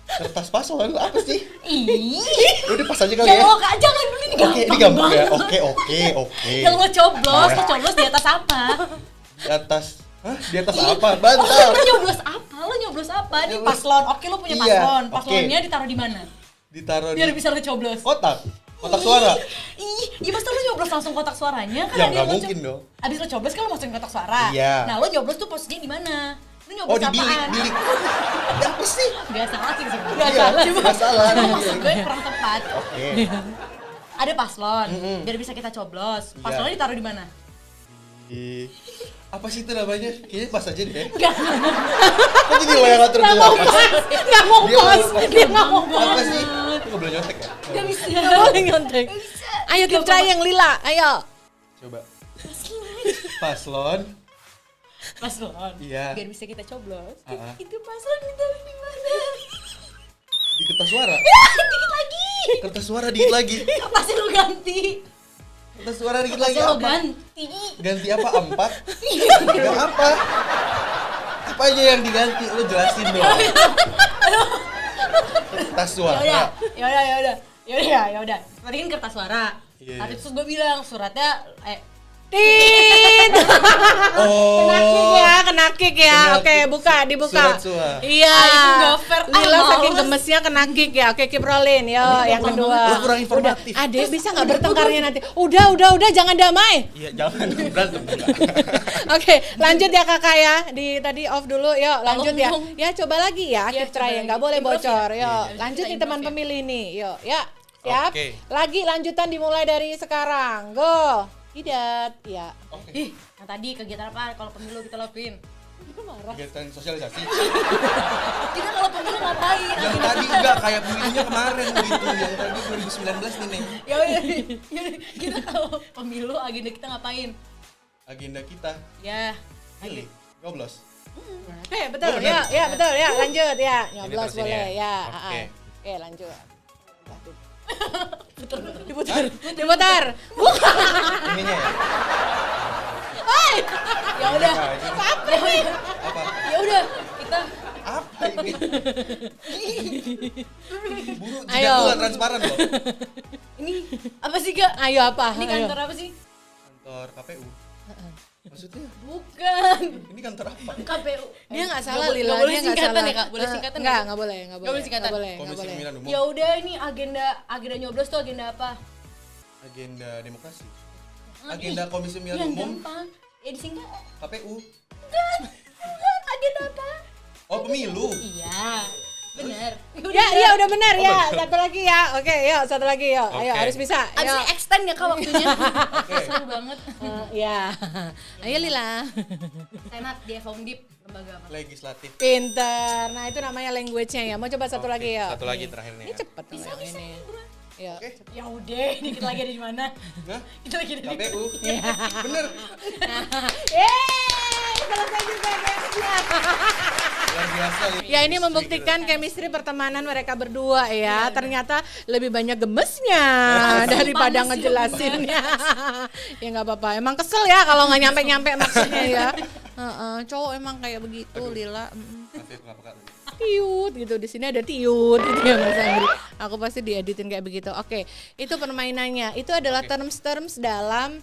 Kertas paslon apa sih? Ih. Udah pas aja kali ya. Jangan dulu, ini gampang. Oke, ini gampang ya. Oke. Yang lo coblos di atas apa? Di atas. Hah? Di atas apa? Bantal. Lo nyoblos apa? Ini paslon. Oke, lo punya paslon. Paslonnya ditaruh di mana? Ditaruh biar bisa lo coblos. Kotak suara. Iya, masa lo nyoblos langsung kotak suaranya? Ya nggak mungkin dong. Abis lo coblos kan lo masukin kotak suara. Iya. Nah, lo nyoblos tuh posisinya di mana? Lo nyoblos di bilik. Ya apa sih? Gak salah sih sebenarnya. Gak salah. Gue kurang tepat. Oke. Ada paslon, biar bisa kita coblos. Paslonnya ditaruh di mana? Apa sih itu namanya? Kayaknya pas aja deh. Enggak. Kok jadi lo yang ngatur Nggak mau pas. Dia nggak mau pas. Apa sih? Itu nggak boleh nyontek ya? Gak bisa. Nggak boleh nyontek. Ayo keep trying, Lila. Ayo. Coba. Paslon. Iya. Biar bisa kita coblos. Itu paslon ditaruh di mana? Di kertas suara. Dikit lagi. Kertas suara dikit lagi. Pasti lu ganti. Kertas suara dikit lagi Lo apa? ganti Ganti apa? 4? Enggak apa? Apa aja yang diganti? Lo jelasin dong. Kertas suara. Yaudah. Tadi kan kertas suara. Iya. Tapi terus gue bilang suratnya Tit. Oh. Kena kick ya. Kena Oke, kick. dibuka. Surat suara. Iya. itu nggak fair. Lila saking males. gemesnya kena kick ya. Oke, keep rolling. Yo, yang kedua. Lo kurang informatif. Udah, Adek bisa nggak bertengkarnya nanti? Udah, jangan damai. Iya, jangan berantem. Oke, lanjut ya kakak ya. Tadi off dulu, yuk lanjut ya. Tolong. Ya coba lagi ya, Iya, keep try, coba nggak lagi. boleh Improve bocor. ya? Yuk, Iya, lanjut kita nih teman improve ya. pemilih nih. Yuk, ya. Siap? Oke. Lagi lanjutan dimulai dari sekarang. Go. Hidat, ya. Oke. Ih, yang tadi kegiatan apa kalau pemilu kita lakuin? Kegiatan sosialisasi. Kita kalau pemilu ngapain? Yang tadi enggak kayak pemilunya kemarin gitu. Yang tadi 2019 nih, Neng. Yaudah, kita kalau pemilu agenda kita ngapain? Agenda kita Ya, pilih nyoblos. Oke, betul. Bener. Ya, betul ya. Lanjut ya. Nyoblos terus ini boleh ya. Oke. Oke, lanjut. Diputar. Ininya ya. ya udah. Apa ini? Apa? Ya udah, kita Apa ini? Buru, Ayo. jidat lu gak transparan loh. ini apa sih Kak? Ayo apa? Ini Ayo. kantor apa sih? Kantor KPU. Maksudnya Bukan. ini kantor apa? KPU. Dia nggak salah, Nggak Lila. boleh Dia nggak singkatan salah. ya Kak? Boleh singkatan Nggak nggak? boleh. Nggak boleh singkatan? Nggak Komisi boleh. Pemilihan Umum. Ya udah, ini agenda nyoblos tuh agenda apa? Agenda demokrasi. Agenda Komisi Pemilihan Yang Umum gampang. Ya disingkat. KPU. Bukan, agenda apa? Oh, pemilu. Iya, benar. Ya, udah benar Oh, ya. benar. Satu lagi ya. Oke, yuk satu lagi yuk. Ayo Oke. harus bisa. Abis Ayo. ini extend ya Kak waktunya. Oke. Seru banget. Ya. Ayo Lila. Senat di Undip, lembaga apa? Legislatif. Pinter. Nah, itu namanya language-nya ya. Mau coba satu Oke, lagi ya. Satu lagi terakhir nih. Ini Ya. cepet nih yang ini. Ya. Oke. Ya udah, dikit lagi ada di mana? Nah, Kita lagi ada di KPU. Bener. Selesai juga gamesnya. Luar biasa. Ya ini membuktikan chemistry pertemanan mereka berdua ya. Ternyata lebih banyak gemesnya daripada panas sih, ngejelasinnya. Ya nggak apa-apa. Emang kesel ya kalau nggak nyampe-nyampe maksudnya ya. Cowok emang kayak begitu, Lila. Maaf ya, kenapa Kak? Tiut gitu, di sini ada tiut gitu ya Mas Andri. Aku pasti dieditin kayak begitu. Oke, itu permainannya. Itu adalah terms-terms dalam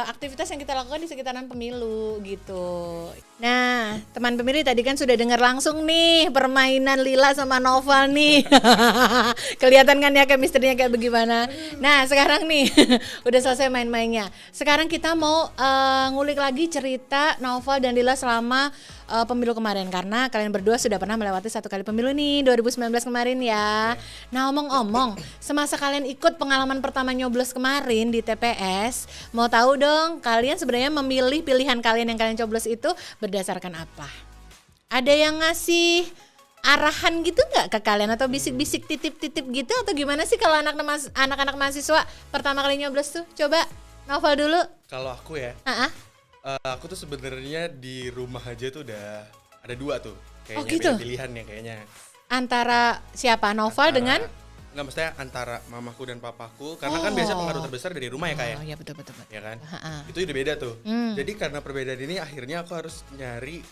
aktivitas yang kita lakukan di sekitaran pemilu gitu. Nah, teman pemilih tadi kan sudah dengar langsung nih permainan Lila sama Noval nih. Kelihatan kan ya chemistry-nya kayak bagaimana. Nah, sekarang nih udah selesai main-mainnya. Sekarang kita mau ngulik lagi cerita Noval dan Lila selama pemilu kemarin, karena kalian berdua sudah pernah melewati satu kali pemilu nih 2019 kemarin ya. Nah, omong-omong, semasa kalian ikut pengalaman pertama nyoblos kemarin di TPS, mau tahu dong kalian sebenarnya memilih pilihan kalian yang kalian coblos itu berdasarkan apa? Ada yang ngasih arahan gitu nggak ke kalian atau bisik-bisik titip-titip gitu atau gimana sih kalau anak-anak mahasiswa pertama kali nyoblos tuh? Coba Noval dulu. Kalau aku ya, aku tuh sebenarnya di rumah aja tuh udah ada 2 tuh kayaknya. Oh, gitu? Beda pilihannya kayaknya. Antara siapa? Noval dengan? Enggak, maksudnya antara mamaku dan papaku, karena kan biasanya pengaruh terbesar dari rumah ya kayak. Oh ya betul. Ya kan? Ha-ha. Itu udah beda tuh. Jadi karena perbedaan ini akhirnya aku harus nyari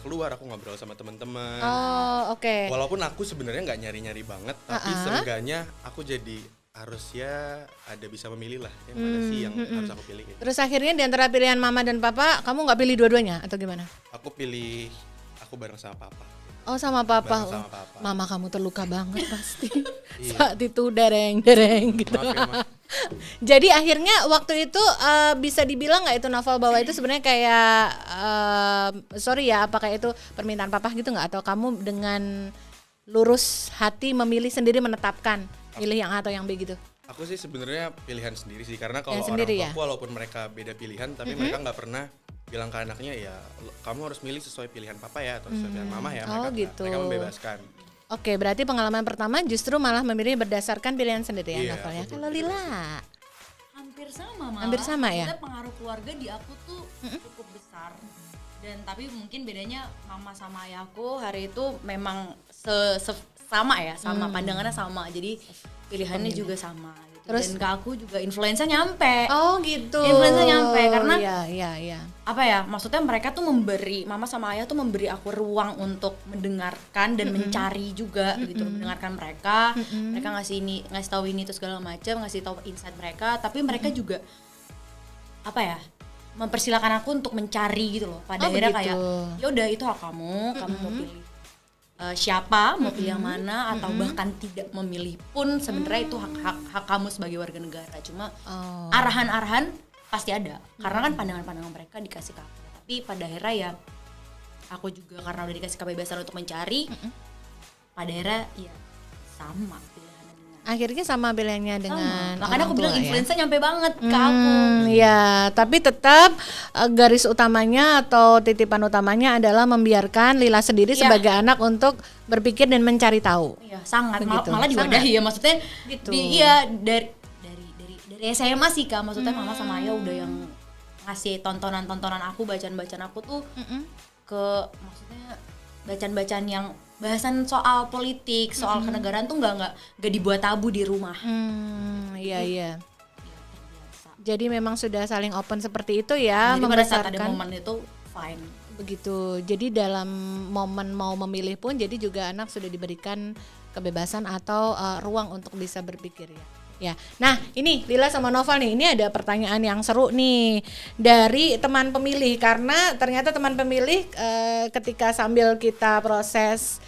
keluar, aku ngobrol sama teman-teman. Oh oke. Walaupun aku sebenarnya nggak nyari-nyari banget, tapi seenggaknya aku jadi harusnya ada bisa memilih lah yang mana sih yang harus aku pilih gitu. Terus akhirnya di antara pilihan mama dan papa, kamu nggak pilih dua-duanya atau gimana? Aku pilih aku bareng sama papa. Oh sama papa. Bareng sama papa. Mama kamu terluka banget pasti. Iya. Saat itu dereng gitu. Maaf ya, Ma. Jadi akhirnya waktu itu bisa dibilang nggak itu Novel bahwa itu sebenarnya kayak sorry ya, apakah itu permintaan papa gitu nggak, atau kamu dengan lurus hati memilih sendiri menetapkan pilih yang A atau yang B gitu? Aku sih sebenarnya pilihan sendiri sih, karena kalau Yang orang sendiri tua ya? walaupun mereka beda pilihan, tapi mereka nggak pernah bilang ke anaknya ya kamu harus milih sesuai pilihan papa ya atau sesuai pilihan mama ya. Oh, Mereka gitu. mereka membebaskan. Oke, berarti pengalaman pertama justru malah memilih berdasarkan pilihan sendiri ya, Iya, Novel ya. betul, Kalau betul. Lila, Hampir sama malah. Hampir sama ya? Kita pengaruh keluarga di aku tuh cukup besar. Dan tapi mungkin bedanya mama sama ayahku hari itu memang sama ya, sama pandangannya sama. Jadi pilihannya juga sama gitu. Terus? Dan ke aku juga influencer nyampe. Oh gitu. Influencer nyampe karena iya. apa ya, maksudnya mereka tuh memberi, mama sama ayah tuh memberi aku ruang untuk mendengarkan dan mencari juga gitu, mendengarkan mereka. Mereka ngasih tahu ini tuh segala macam, ngasih tahu insight mereka, tapi mereka juga apa ya, mempersilakan aku untuk mencari gitu loh. Pada akhirnya kayak ya udah itu hak kamu mau pilih siapa, mau pilih yang mana, atau bahkan tidak memilih pun sebenarnya itu hak kamu sebagai warga negara. Cuma arahan-arahan pasti ada, karena kan pandangan-pandangan mereka dikasih ke aku. Tapi pada akhirnya ya aku juga karena udah dikasih kebebasan untuk mencari, pada akhirnya ya sama pilihannya dengan. Akhirnya sama pilihannya dengan Makanya aku bilang influencer nyampe banget ke aku. Ya, tapi tetap garis utamanya atau titipan utamanya adalah membiarkan Lila sendiri sebagai anak untuk berpikir dan mencari tahu. Iya, sangat. Begitu. Malah diwadahi ya, maksudnya Gitu. dari SMA sih Kak, maksudnya mama sama ayah udah yang ngasih tontonan aku, bacaan aku tuh ke, maksudnya bacaan yang bahasan soal politik, soal kenegaraan tuh nggak dibuat tabu di rumah. Iya. Jadi memang sudah saling open seperti itu ya, Jadi pada saat ada membesarkan momen itu fine. begitu. Jadi dalam momen mau memilih pun, jadi juga anak sudah diberikan kebebasan atau ruang untuk bisa berpikir ya. Ya, nah ini Lila sama Noval nih, ini ada pertanyaan yang seru nih dari teman pemilih, karena ternyata teman pemilih ketika sambil kita proses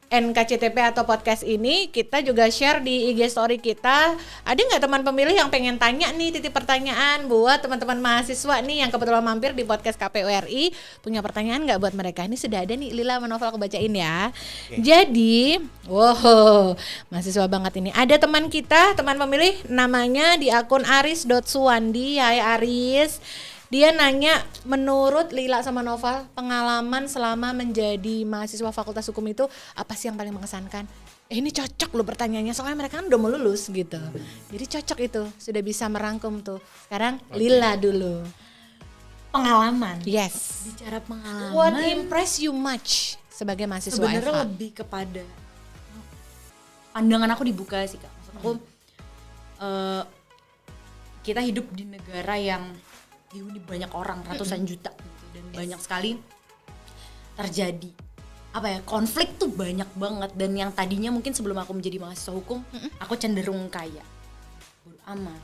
NKCTP atau podcast ini, kita juga share di IG story kita. Ada nggak teman pemilih yang pengen tanya nih, titip pertanyaan buat teman-teman mahasiswa nih yang kebetulan mampir di podcast KPU RI, punya pertanyaan nggak buat mereka? Ini sudah ada nih, Lila sama Noval, aku bacain ya. Jadi, wow, mahasiswa banget ini. Ada teman kita, teman pemilih, namanya di akun aris.suwandi. Hai Aris. Dia nanya, menurut Lila sama Noval, pengalaman selama menjadi mahasiswa Fakultas Hukum itu apa sih yang paling mengesankan? Ini cocok loh pertanyaannya, soalnya mereka kan udah mau lulus gitu. Jadi cocok itu, sudah bisa merangkum tuh. Sekarang Lila dulu. Pengalaman. Yes. Bicara pengalaman. What impress you much sebagai mahasiswa Sebenarnya FH? lebih kepada pandangan aku dibuka sih Kak. Maksud aku kita hidup di negara yang dihuni banyak orang, ratusan juta gitu, dan banyak sekali terjadi apa ya, konflik tuh banyak banget. Dan yang tadinya mungkin sebelum aku menjadi mahasiswa hukum, aku cenderung kayak bodo amat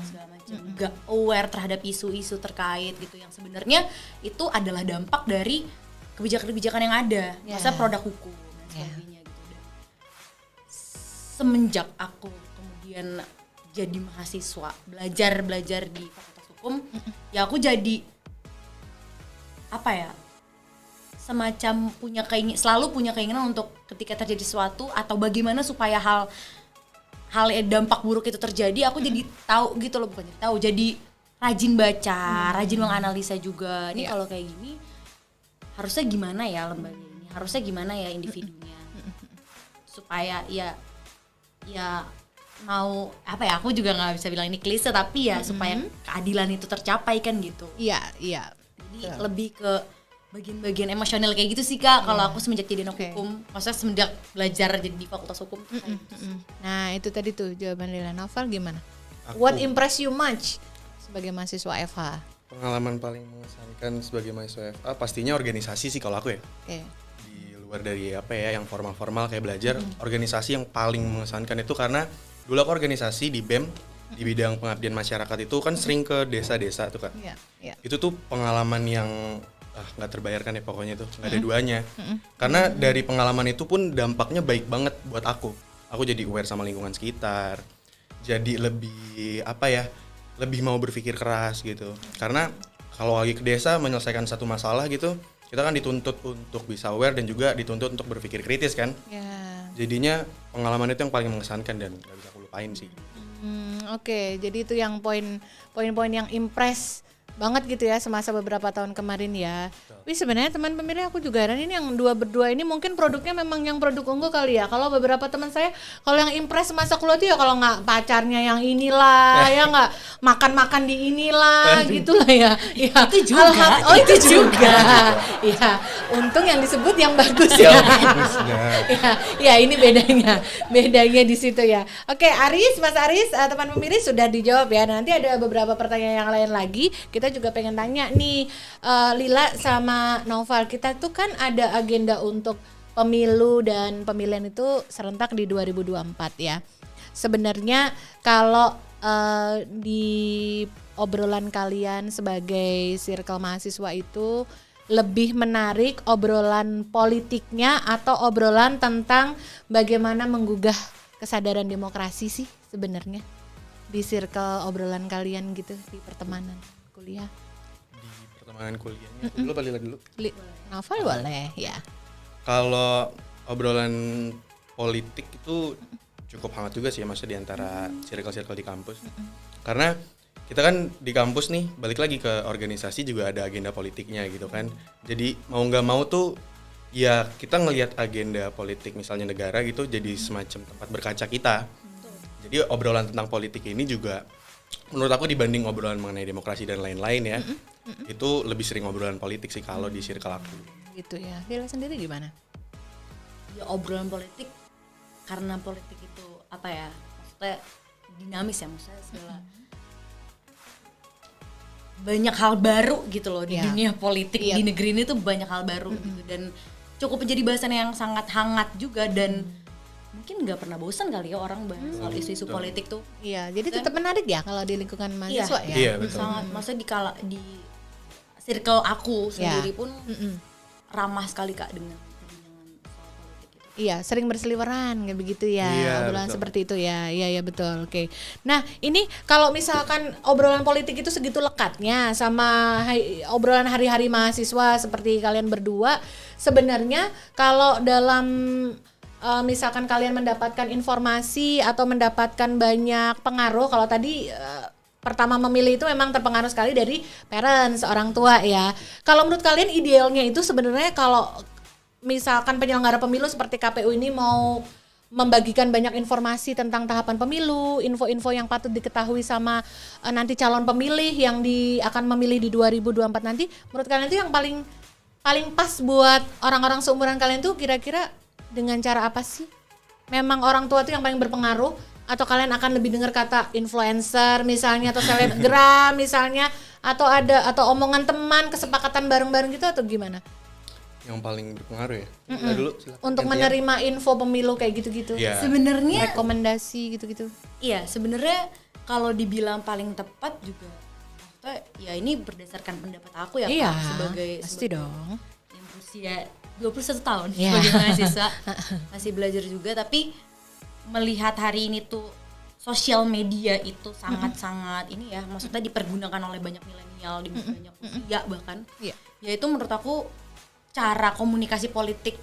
segala macam, gak aware terhadap isu-isu terkait gitu, yang sebenarnya itu adalah dampak dari kebijakan-kebijakan yang ada, masa produk hukum dan sebagainya gitu. Dan semenjak aku kemudian jadi mahasiswa, belajar di Fakultas Hukum, ya aku jadi apa ya, semacam selalu punya keinginan untuk ketika terjadi sesuatu atau bagaimana supaya hal dampak buruk itu terjadi, aku jadi tahu gitu loh, bukan jadi tahu, jadi rajin baca, rajin menganalisa juga. Ini kalau kayak gini harusnya gimana ya lembaga ini, harusnya gimana ya individunya, supaya ya mau apa ya, aku juga nggak bisa bilang ini klise, tapi ya supaya keadilan itu tercapai kan gitu. Iya. Jadi lebih ke bagian-bagian emosional kayak gitu sih Kak, kalau aku semenjak jadi anak hukum, maksudnya semenjak belajar jadi di Fakultas Hukum. Nah itu tadi tuh jawaban Lila. Noval gimana? Aku- What impress you much sebagai mahasiswa FH? Pengalaman paling mengesankan sebagai mahasiswa FA pastinya organisasi sih kalau aku ya. Oke. Di luar dari apa ya yang formal-formal kayak belajar, organisasi yang paling mengesankan itu karena dulu aku organisasi di BEM di bidang pengabdian masyarakat itu kan sering ke desa-desa tuh Kak. Iya. Itu tuh pengalaman yang nggak terbayarkan ya pokoknya tuh, nggak ada duanya. Karena dari pengalaman itu pun dampaknya baik banget buat aku. Aku jadi aware sama lingkungan sekitar, jadi lebih apa ya, lebih mau berpikir keras gitu. Karena kalau lagi ke desa menyelesaikan satu masalah gitu, kita kan dituntut untuk bisa aware dan juga dituntut untuk berpikir kritis kan. Ya. Jadinya pengalaman itu yang paling mengesankan dan gak bisa aku lupain sih. Oke, jadi itu yang poin-poin yang impress banget gitu ya semasa beberapa tahun kemarin ya. Tapi sebenarnya teman pemilih aku juga heran ini yang berdua ini mungkin produknya memang yang produk unggul kali ya. Kalau beberapa teman saya kalau yang impress masa kuliah tuh ya kalau nggak pacarnya yang inilah ya nggak makan-makan di inilah gitulah ya. Ya Itu juga. oh itu juga. Ya untung yang disebut yang bagus ya. Ya ini bedanya di situ ya. Oke Aris, Mas Aris, teman pemilih sudah dijawab ya. Nanti ada beberapa pertanyaan yang lain lagi. Kita juga pengen tanya nih Lila sama Noval, kita tuh kan ada agenda untuk pemilu dan pemilihan itu serentak di 2024 ya. Sebenarnya kalau di obrolan kalian sebagai circle mahasiswa itu lebih menarik obrolan politiknya atau obrolan tentang bagaimana menggugah kesadaran demokrasi sih sebenarnya di circle obrolan kalian gitu di pertemanan kuliah? Di pertemanan kuliahnya dulu apa Lila dulu? Novel boleh ya. Kalau obrolan politik itu cukup hangat juga sih ya masa di antara circle-circle di kampus. Karena kita kan di kampus nih balik lagi ke organisasi juga ada agenda politiknya gitu kan. Jadi mau nggak mau tuh ya kita ngelihat agenda politik misalnya negara gitu jadi semacam tempat berkaca kita. Jadi obrolan tentang politik ini juga menurut aku dibanding obrolan mengenai demokrasi dan lain-lain ya, itu lebih sering obrolan politik sih kalau di circle aku. Gitu ya. Lila sendiri gimana? Ya obrolan politik karena politik itu apa ya? Maksudnya dinamis ya, maksudnya segala banyak hal baru gitu loh di dunia politik di negeri ini tuh banyak hal baru gitu dan cukup menjadi bahasan yang sangat hangat juga dan mungkin nggak pernah bosan kali ya orang bahas soal isu-isu politik tuh. Iya, jadi tetap menarik ya kalau di lingkungan mahasiswa ya. Iya, betul. Sangat, maksudnya di circle aku sendiri pun ramah sekali Kak dengan perbincangan soal politik itu. Iya, sering berseliweran kayak begitu ya. Iya, obrolan betul. seperti itu ya. Iya betul. Oke. Nah, ini kalau misalkan obrolan politik itu segitu lekatnya sama obrolan hari-hari mahasiswa seperti kalian berdua, sebenarnya kalau dalam misalkan kalian mendapatkan informasi atau mendapatkan banyak pengaruh, kalau tadi pertama memilih itu memang terpengaruh sekali dari parents, orang tua ya. Kalau menurut kalian idealnya itu sebenarnya kalau misalkan penyelenggara pemilu seperti KPU ini mau membagikan banyak informasi tentang tahapan pemilu, info-info yang patut diketahui sama nanti calon pemilih yang akan memilih di 2024 nanti, menurut kalian itu yang paling pas buat orang-orang seumuran kalian tuh kira-kira dengan cara apa sih? Memang orang tua tuh yang paling berpengaruh atau kalian akan lebih dengar kata influencer misalnya atau selebgram misalnya atau omongan teman, kesepakatan bareng-bareng gitu atau gimana? Yang paling berpengaruh ya. Dulu silakan. Untuk menerima info pemilu kayak gitu-gitu. Iya. Sebenarnya Rekomendasi gitu-gitu. iya, sebenarnya kalau dibilang paling tepat juga maksudnya ya ini berdasarkan pendapat aku ya Iya, Kak, sebagai pasti dong. yang berusia 21 tahun Iya. sebagai mahasiswa masih belajar juga, tapi melihat hari ini tuh sosial media itu sangat-sangat ini ya, maksudnya dipergunakan oleh banyak milenial di banyak usia bahkan. Iya. Yaitu menurut aku cara komunikasi politik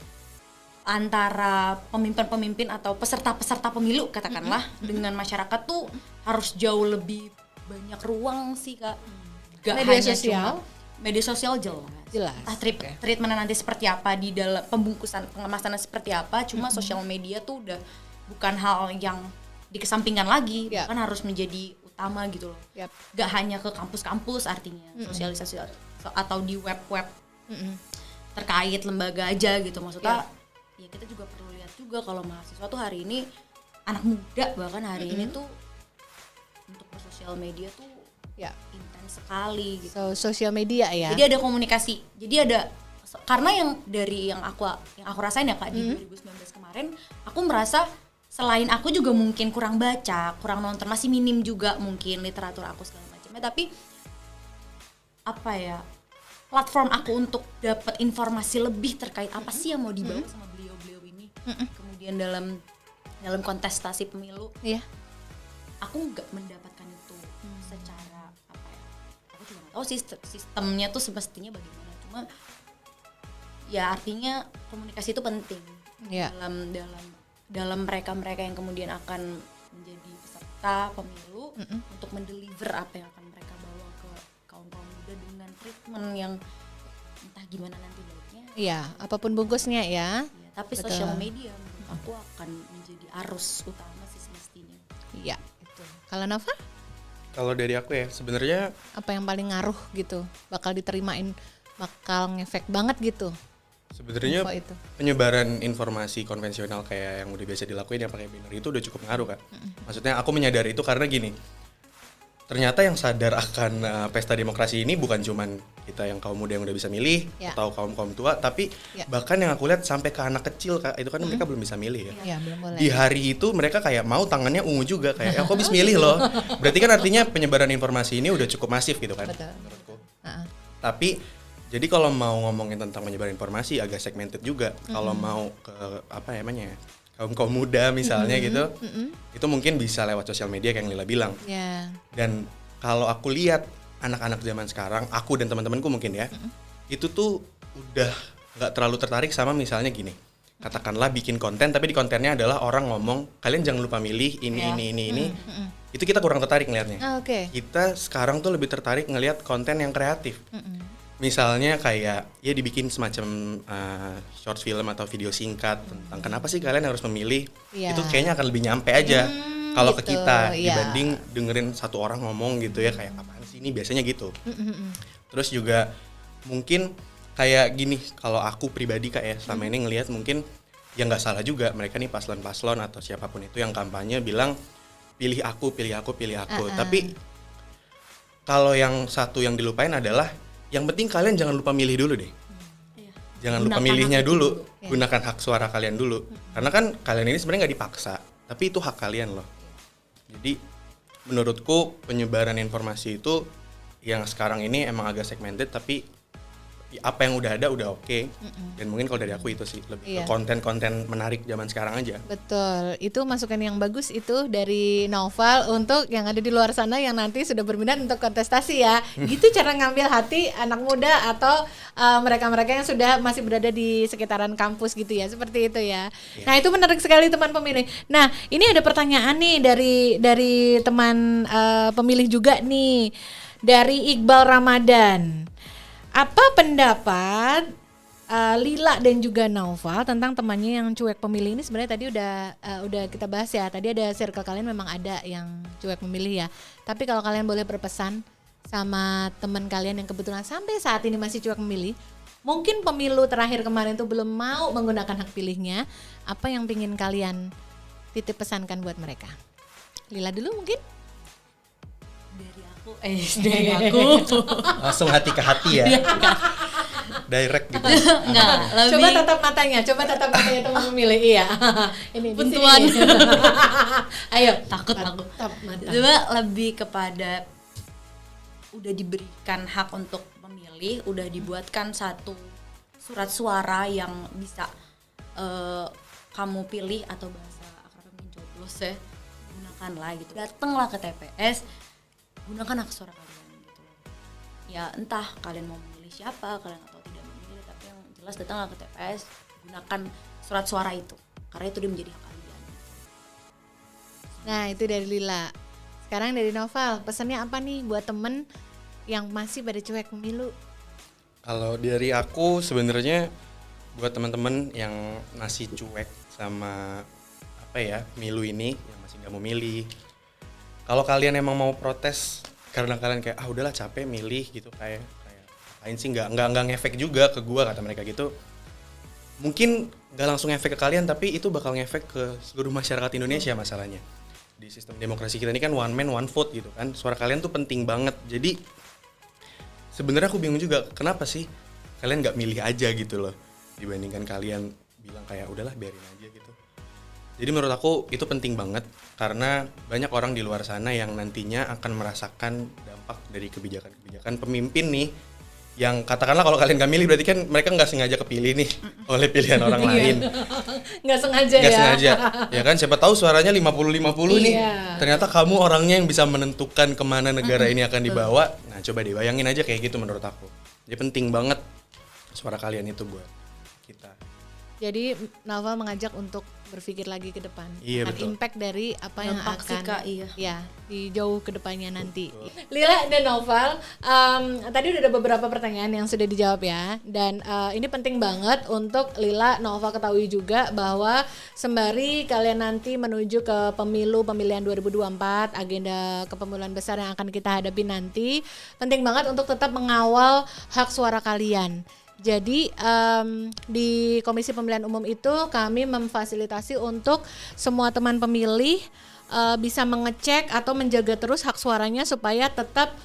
antara pemimpin-pemimpin atau peserta-peserta pemilu katakanlah dengan masyarakat tuh harus jauh lebih banyak ruang sih Kak. Gak Media hanya sosial? media sosial jelas. Entah treatment nanti seperti apa di dalam pembungkusan pengemasannya seperti apa, cuma sosial media tuh udah bukan hal yang dikesampingkan lagi, bahkan harus menjadi utama gitu loh. Gak hanya ke kampus-kampus artinya sosialisasi atau di web-web terkait lembaga aja gitu, maksudnya ya kita juga perlu lihat juga kalau mahasiswa tuh hari ini anak muda bahkan hari ini tuh untuk sosial media tuh intens sekali gitu. So sosial media ya. Jadi ada komunikasi. Jadi ada karena yang aku rasain ya Kak di 2019 kemarin, aku merasa selain aku juga mungkin kurang baca, kurang nonton, masih minim juga mungkin literatur aku segala macamnya, tapi apa ya? Platform aku untuk dapat informasi lebih terkait apa sih yang mau dibawa sama beliau-beliau ini. Kemudian dalam kontestasi pemilu. Aku nggak mendapatkan itu secara apa ya? Aku juga nggak tahu sih sistemnya tuh semestinya bagaimana. Cuma ya artinya komunikasi itu penting dalam mereka yang kemudian akan menjadi peserta pemilu untuk mendeliver apa yang akan mereka bawa ke kaum muda treatment yang entah gimana nanti baiknya. Iya, apapun bungkusnya ya. Ya, tapi sosial media menurut aku akan menjadi arus utama sih semestinya. Iya, itu. Kalau Nova? Kalau dari aku ya sebenarnya Apa yang paling ngaruh gitu? Bakal diterimain, bakal ngefek banget gitu. sebenarnya Info itu. penyebaran informasi konvensional kayak yang udah biasa dilakuin yang pakai binary itu udah cukup ngaruh Kak. Maksudnya aku menyadari itu karena gini. Ternyata yang sadar akan pesta demokrasi ini bukan cuman kita yang kaum muda yang udah bisa milih atau kaum tua, tapi bahkan yang aku lihat sampai ke anak kecil Kak, itu kan mereka belum bisa milih ya. Iya, belum boleh. Di hari itu mereka kayak mau tangannya ungu juga kayak aku habis milih loh. Berarti kan artinya penyebaran informasi ini udah cukup masif gitu kan. Betul. Menurutku. Tapi jadi kalau mau ngomongin tentang penyebaran informasi agak segmented juga. Kalau mau ke apa namanya kaum muda misalnya gitu, itu mungkin bisa lewat sosial media kayak yang Lila bilang. Ya. Dan kalau aku lihat anak-anak zaman sekarang, aku dan teman-temanku mungkin ya, itu tuh udah nggak terlalu tertarik sama misalnya gini. Katakanlah bikin konten, tapi di kontennya adalah orang ngomong, kalian jangan lupa milih ini. Itu kita kurang tertarik ngelihatnya. Oke. Kita sekarang tuh lebih tertarik ngelihat konten yang kreatif. Misalnya kayak ya dibikin semacam short film atau video singkat tentang kenapa sih kalian harus memilih. Itu kayaknya akan lebih nyampe aja kalau gitu, ke kita dibanding dengerin satu orang ngomong gitu ya kayak apaan sih ini biasanya gitu. Terus juga mungkin kayak gini, kalau aku pribadi kayak selama ini ngelihat mungkin ya nggak salah juga mereka nih paslon-paslon atau siapapun itu yang kampanye bilang pilih aku. Tapi kalau yang satu yang dilupain adalah yang penting kalian jangan lupa milih dulu deh. Jangan lupa milihnya dulu, gunakan hak suara kalian dulu. Karena kan kalian ini sebenarnya nggak dipaksa, tapi itu hak kalian loh. Jadi menurutku penyebaran informasi itu yang sekarang ini emang agak segmented, tapi apa yang udah ada udah oke. Dan mungkin kalau dari aku itu sih lebih ke konten-konten menarik zaman sekarang aja. Betul, itu masukan yang bagus itu dari Naufal untuk yang ada di luar sana yang nanti sudah berminat untuk kontestasi ya. Gitu cara ngambil hati anak muda atau mereka-mereka yang sudah masih berada di sekitaran kampus gitu ya, seperti itu ya. Nah itu menarik sekali teman pemilih. Nah ini ada pertanyaan nih dari teman pemilih juga nih, dari Iqbal Ramadan. Apa pendapat Lila dan juga Naufal tentang temannya yang cuek pemilih ini? Sebenarnya tadi udah kita bahas ya. Tadi ada circle kalian memang ada yang cuek memilih ya. Tapi kalau kalian boleh berpesan sama teman kalian yang kebetulan sampai saat ini masih cuek memilih, mungkin pemilu terakhir kemarin tuh belum mau menggunakan hak pilihnya, apa yang pingin kalian titip pesankan buat mereka? Lila dulu mungkin? Dari aku Langsung hati ke hati ya. Direct gitu. enggak, lebih Coba tatap matanya teman pemilih. Iya. Ini Buntuan. di sini. Ayo, takut aku. tatap mata. Coba lebih kepada udah diberikan hak untuk memilih, udah dibuatkan satu surat suara yang bisa kamu pilih atau bahasa akrabnya mencoblos ya, gunakanlah gitu. Datanglah ke TPS, gunakan hak suara kalian gitu. Ya entah kalian mau memilih siapa, kalian atau tidak memilih, tapi yang jelas datanglah ke TPS, gunakan surat suara itu karena itu dia menjadi hak kalian. Nah itu dari Lila. Sekarang dari Naufal, pesannya apa nih buat temen yang masih pada cuek pemilu? Kalau dari aku sebenarnya buat teman-teman yang masih cuek sama apa ya milu ini, yang masih nggak mau milih, kalau kalian emang mau protes karena kalian kayak udahlah capek milih gitu kayak apain sih nggak ngefek juga ke gua kata mereka gitu. Mungkin nggak langsung ngefek ke kalian tapi itu bakal ngefek ke seluruh masyarakat Indonesia masalahnya. Di sistem demokrasi kita ini kan one man one vote gitu kan. Suara kalian tuh penting banget. Jadi sebenarnya aku bingung juga kenapa sih kalian nggak milih aja gitu loh dibandingkan kalian bilang kayak udahlah biarin aja gitu. Jadi menurut aku itu penting banget karena banyak orang di luar sana yang nantinya akan merasakan dampak dari kebijakan-kebijakan pemimpin nih yang katakanlah kalau kalian gak milih berarti kan mereka nggak sengaja kepilih nih oleh pilihan orang lain. Nggak sengaja Nggak ya. sengaja. Ya kan siapa tahu suaranya 50-50 nih. Iya. Ternyata kamu orangnya yang bisa menentukan kemana negara ini akan dibawa. Nah coba deh bayangin aja kayak gitu menurut aku. Jadi penting banget suara kalian itu buat kita. Jadi Naufal mengajak untuk berpikir lagi ke depan. Iya, Akan betul. impact dari apa yang Dampak sih, akan Kak, iya. ya di jauh ke depannya nanti. Lila dan Noval, tadi udah ada beberapa pertanyaan yang sudah dijawab ya, dan ini penting banget untuk Lila, Noval ketahui juga bahwa sembari kalian nanti menuju ke pemilihan 2024, agenda kepemiluan besar yang akan kita hadapi nanti, penting banget untuk tetap mengawal hak suara kalian. Jadi di Komisi Pemilihan Umum itu kami memfasilitasi untuk semua teman pemilih bisa mengecek atau menjaga terus hak suaranya supaya tetap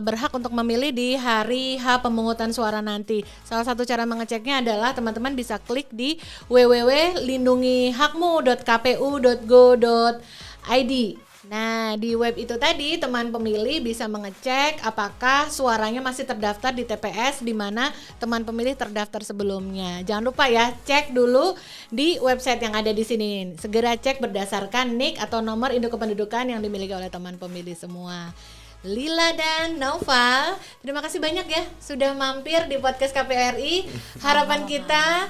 berhak untuk memilih di hari H pemungutan suara nanti. Salah satu cara mengeceknya adalah teman-teman bisa klik di www.lindungihakmu.kpu.go.id. Nah, di web itu tadi teman pemilih bisa mengecek apakah suaranya masih terdaftar di TPS di mana teman pemilih terdaftar sebelumnya. Jangan lupa ya, cek dulu di website yang ada di sini. Segera cek berdasarkan NIK atau nomor induk kependudukan yang dimiliki oleh teman pemilih semua. Lila dan Noval, terima kasih banyak ya sudah mampir di podcast KPRI. Harapan kita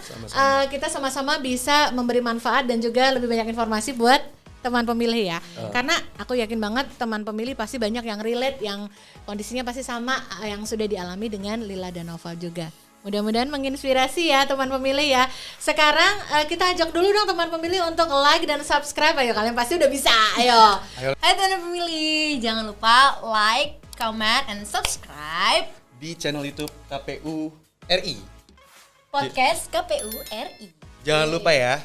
kita sama-sama bisa memberi manfaat dan juga lebih banyak informasi buat teman pemilih ya. Karena aku yakin banget teman pemilih pasti banyak yang relate, yang kondisinya pasti sama yang sudah dialami dengan Lila dan Noval juga. Mudah-mudahan menginspirasi ya teman pemilih ya. Sekarang kita ajak dulu dong teman pemilih untuk like dan subscribe. Ayo, kalian pasti udah bisa. Ayo. Hai teman pemilih, jangan lupa like, comment, and subscribe Di channel YouTube KPU RI. podcast KPU RI. Jangan lupa ya,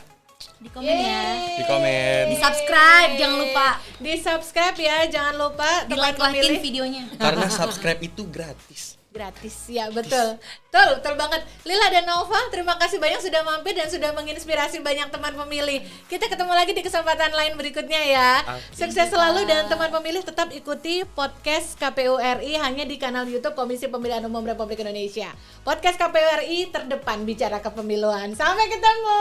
Di komen ya. di komen. Di subscribe, jangan lupa. Di subscribe ya, jangan lupa Di teman like-likein pemilih. videonya. Karena subscribe itu gratis. Gratis ya, betul. Betul banget. Lila dan Nova, terima kasih banyak sudah mampir dan sudah menginspirasi banyak teman pemilih. Kita ketemu lagi di kesempatan lain berikutnya ya. Sukses selalu dan teman pemilih tetap ikuti podcast KPU RI hanya di kanal YouTube Komisi Pemilihan Umum Republik Indonesia. Podcast KPU RI terdepan bicara kepemiluan. Sampai ketemu.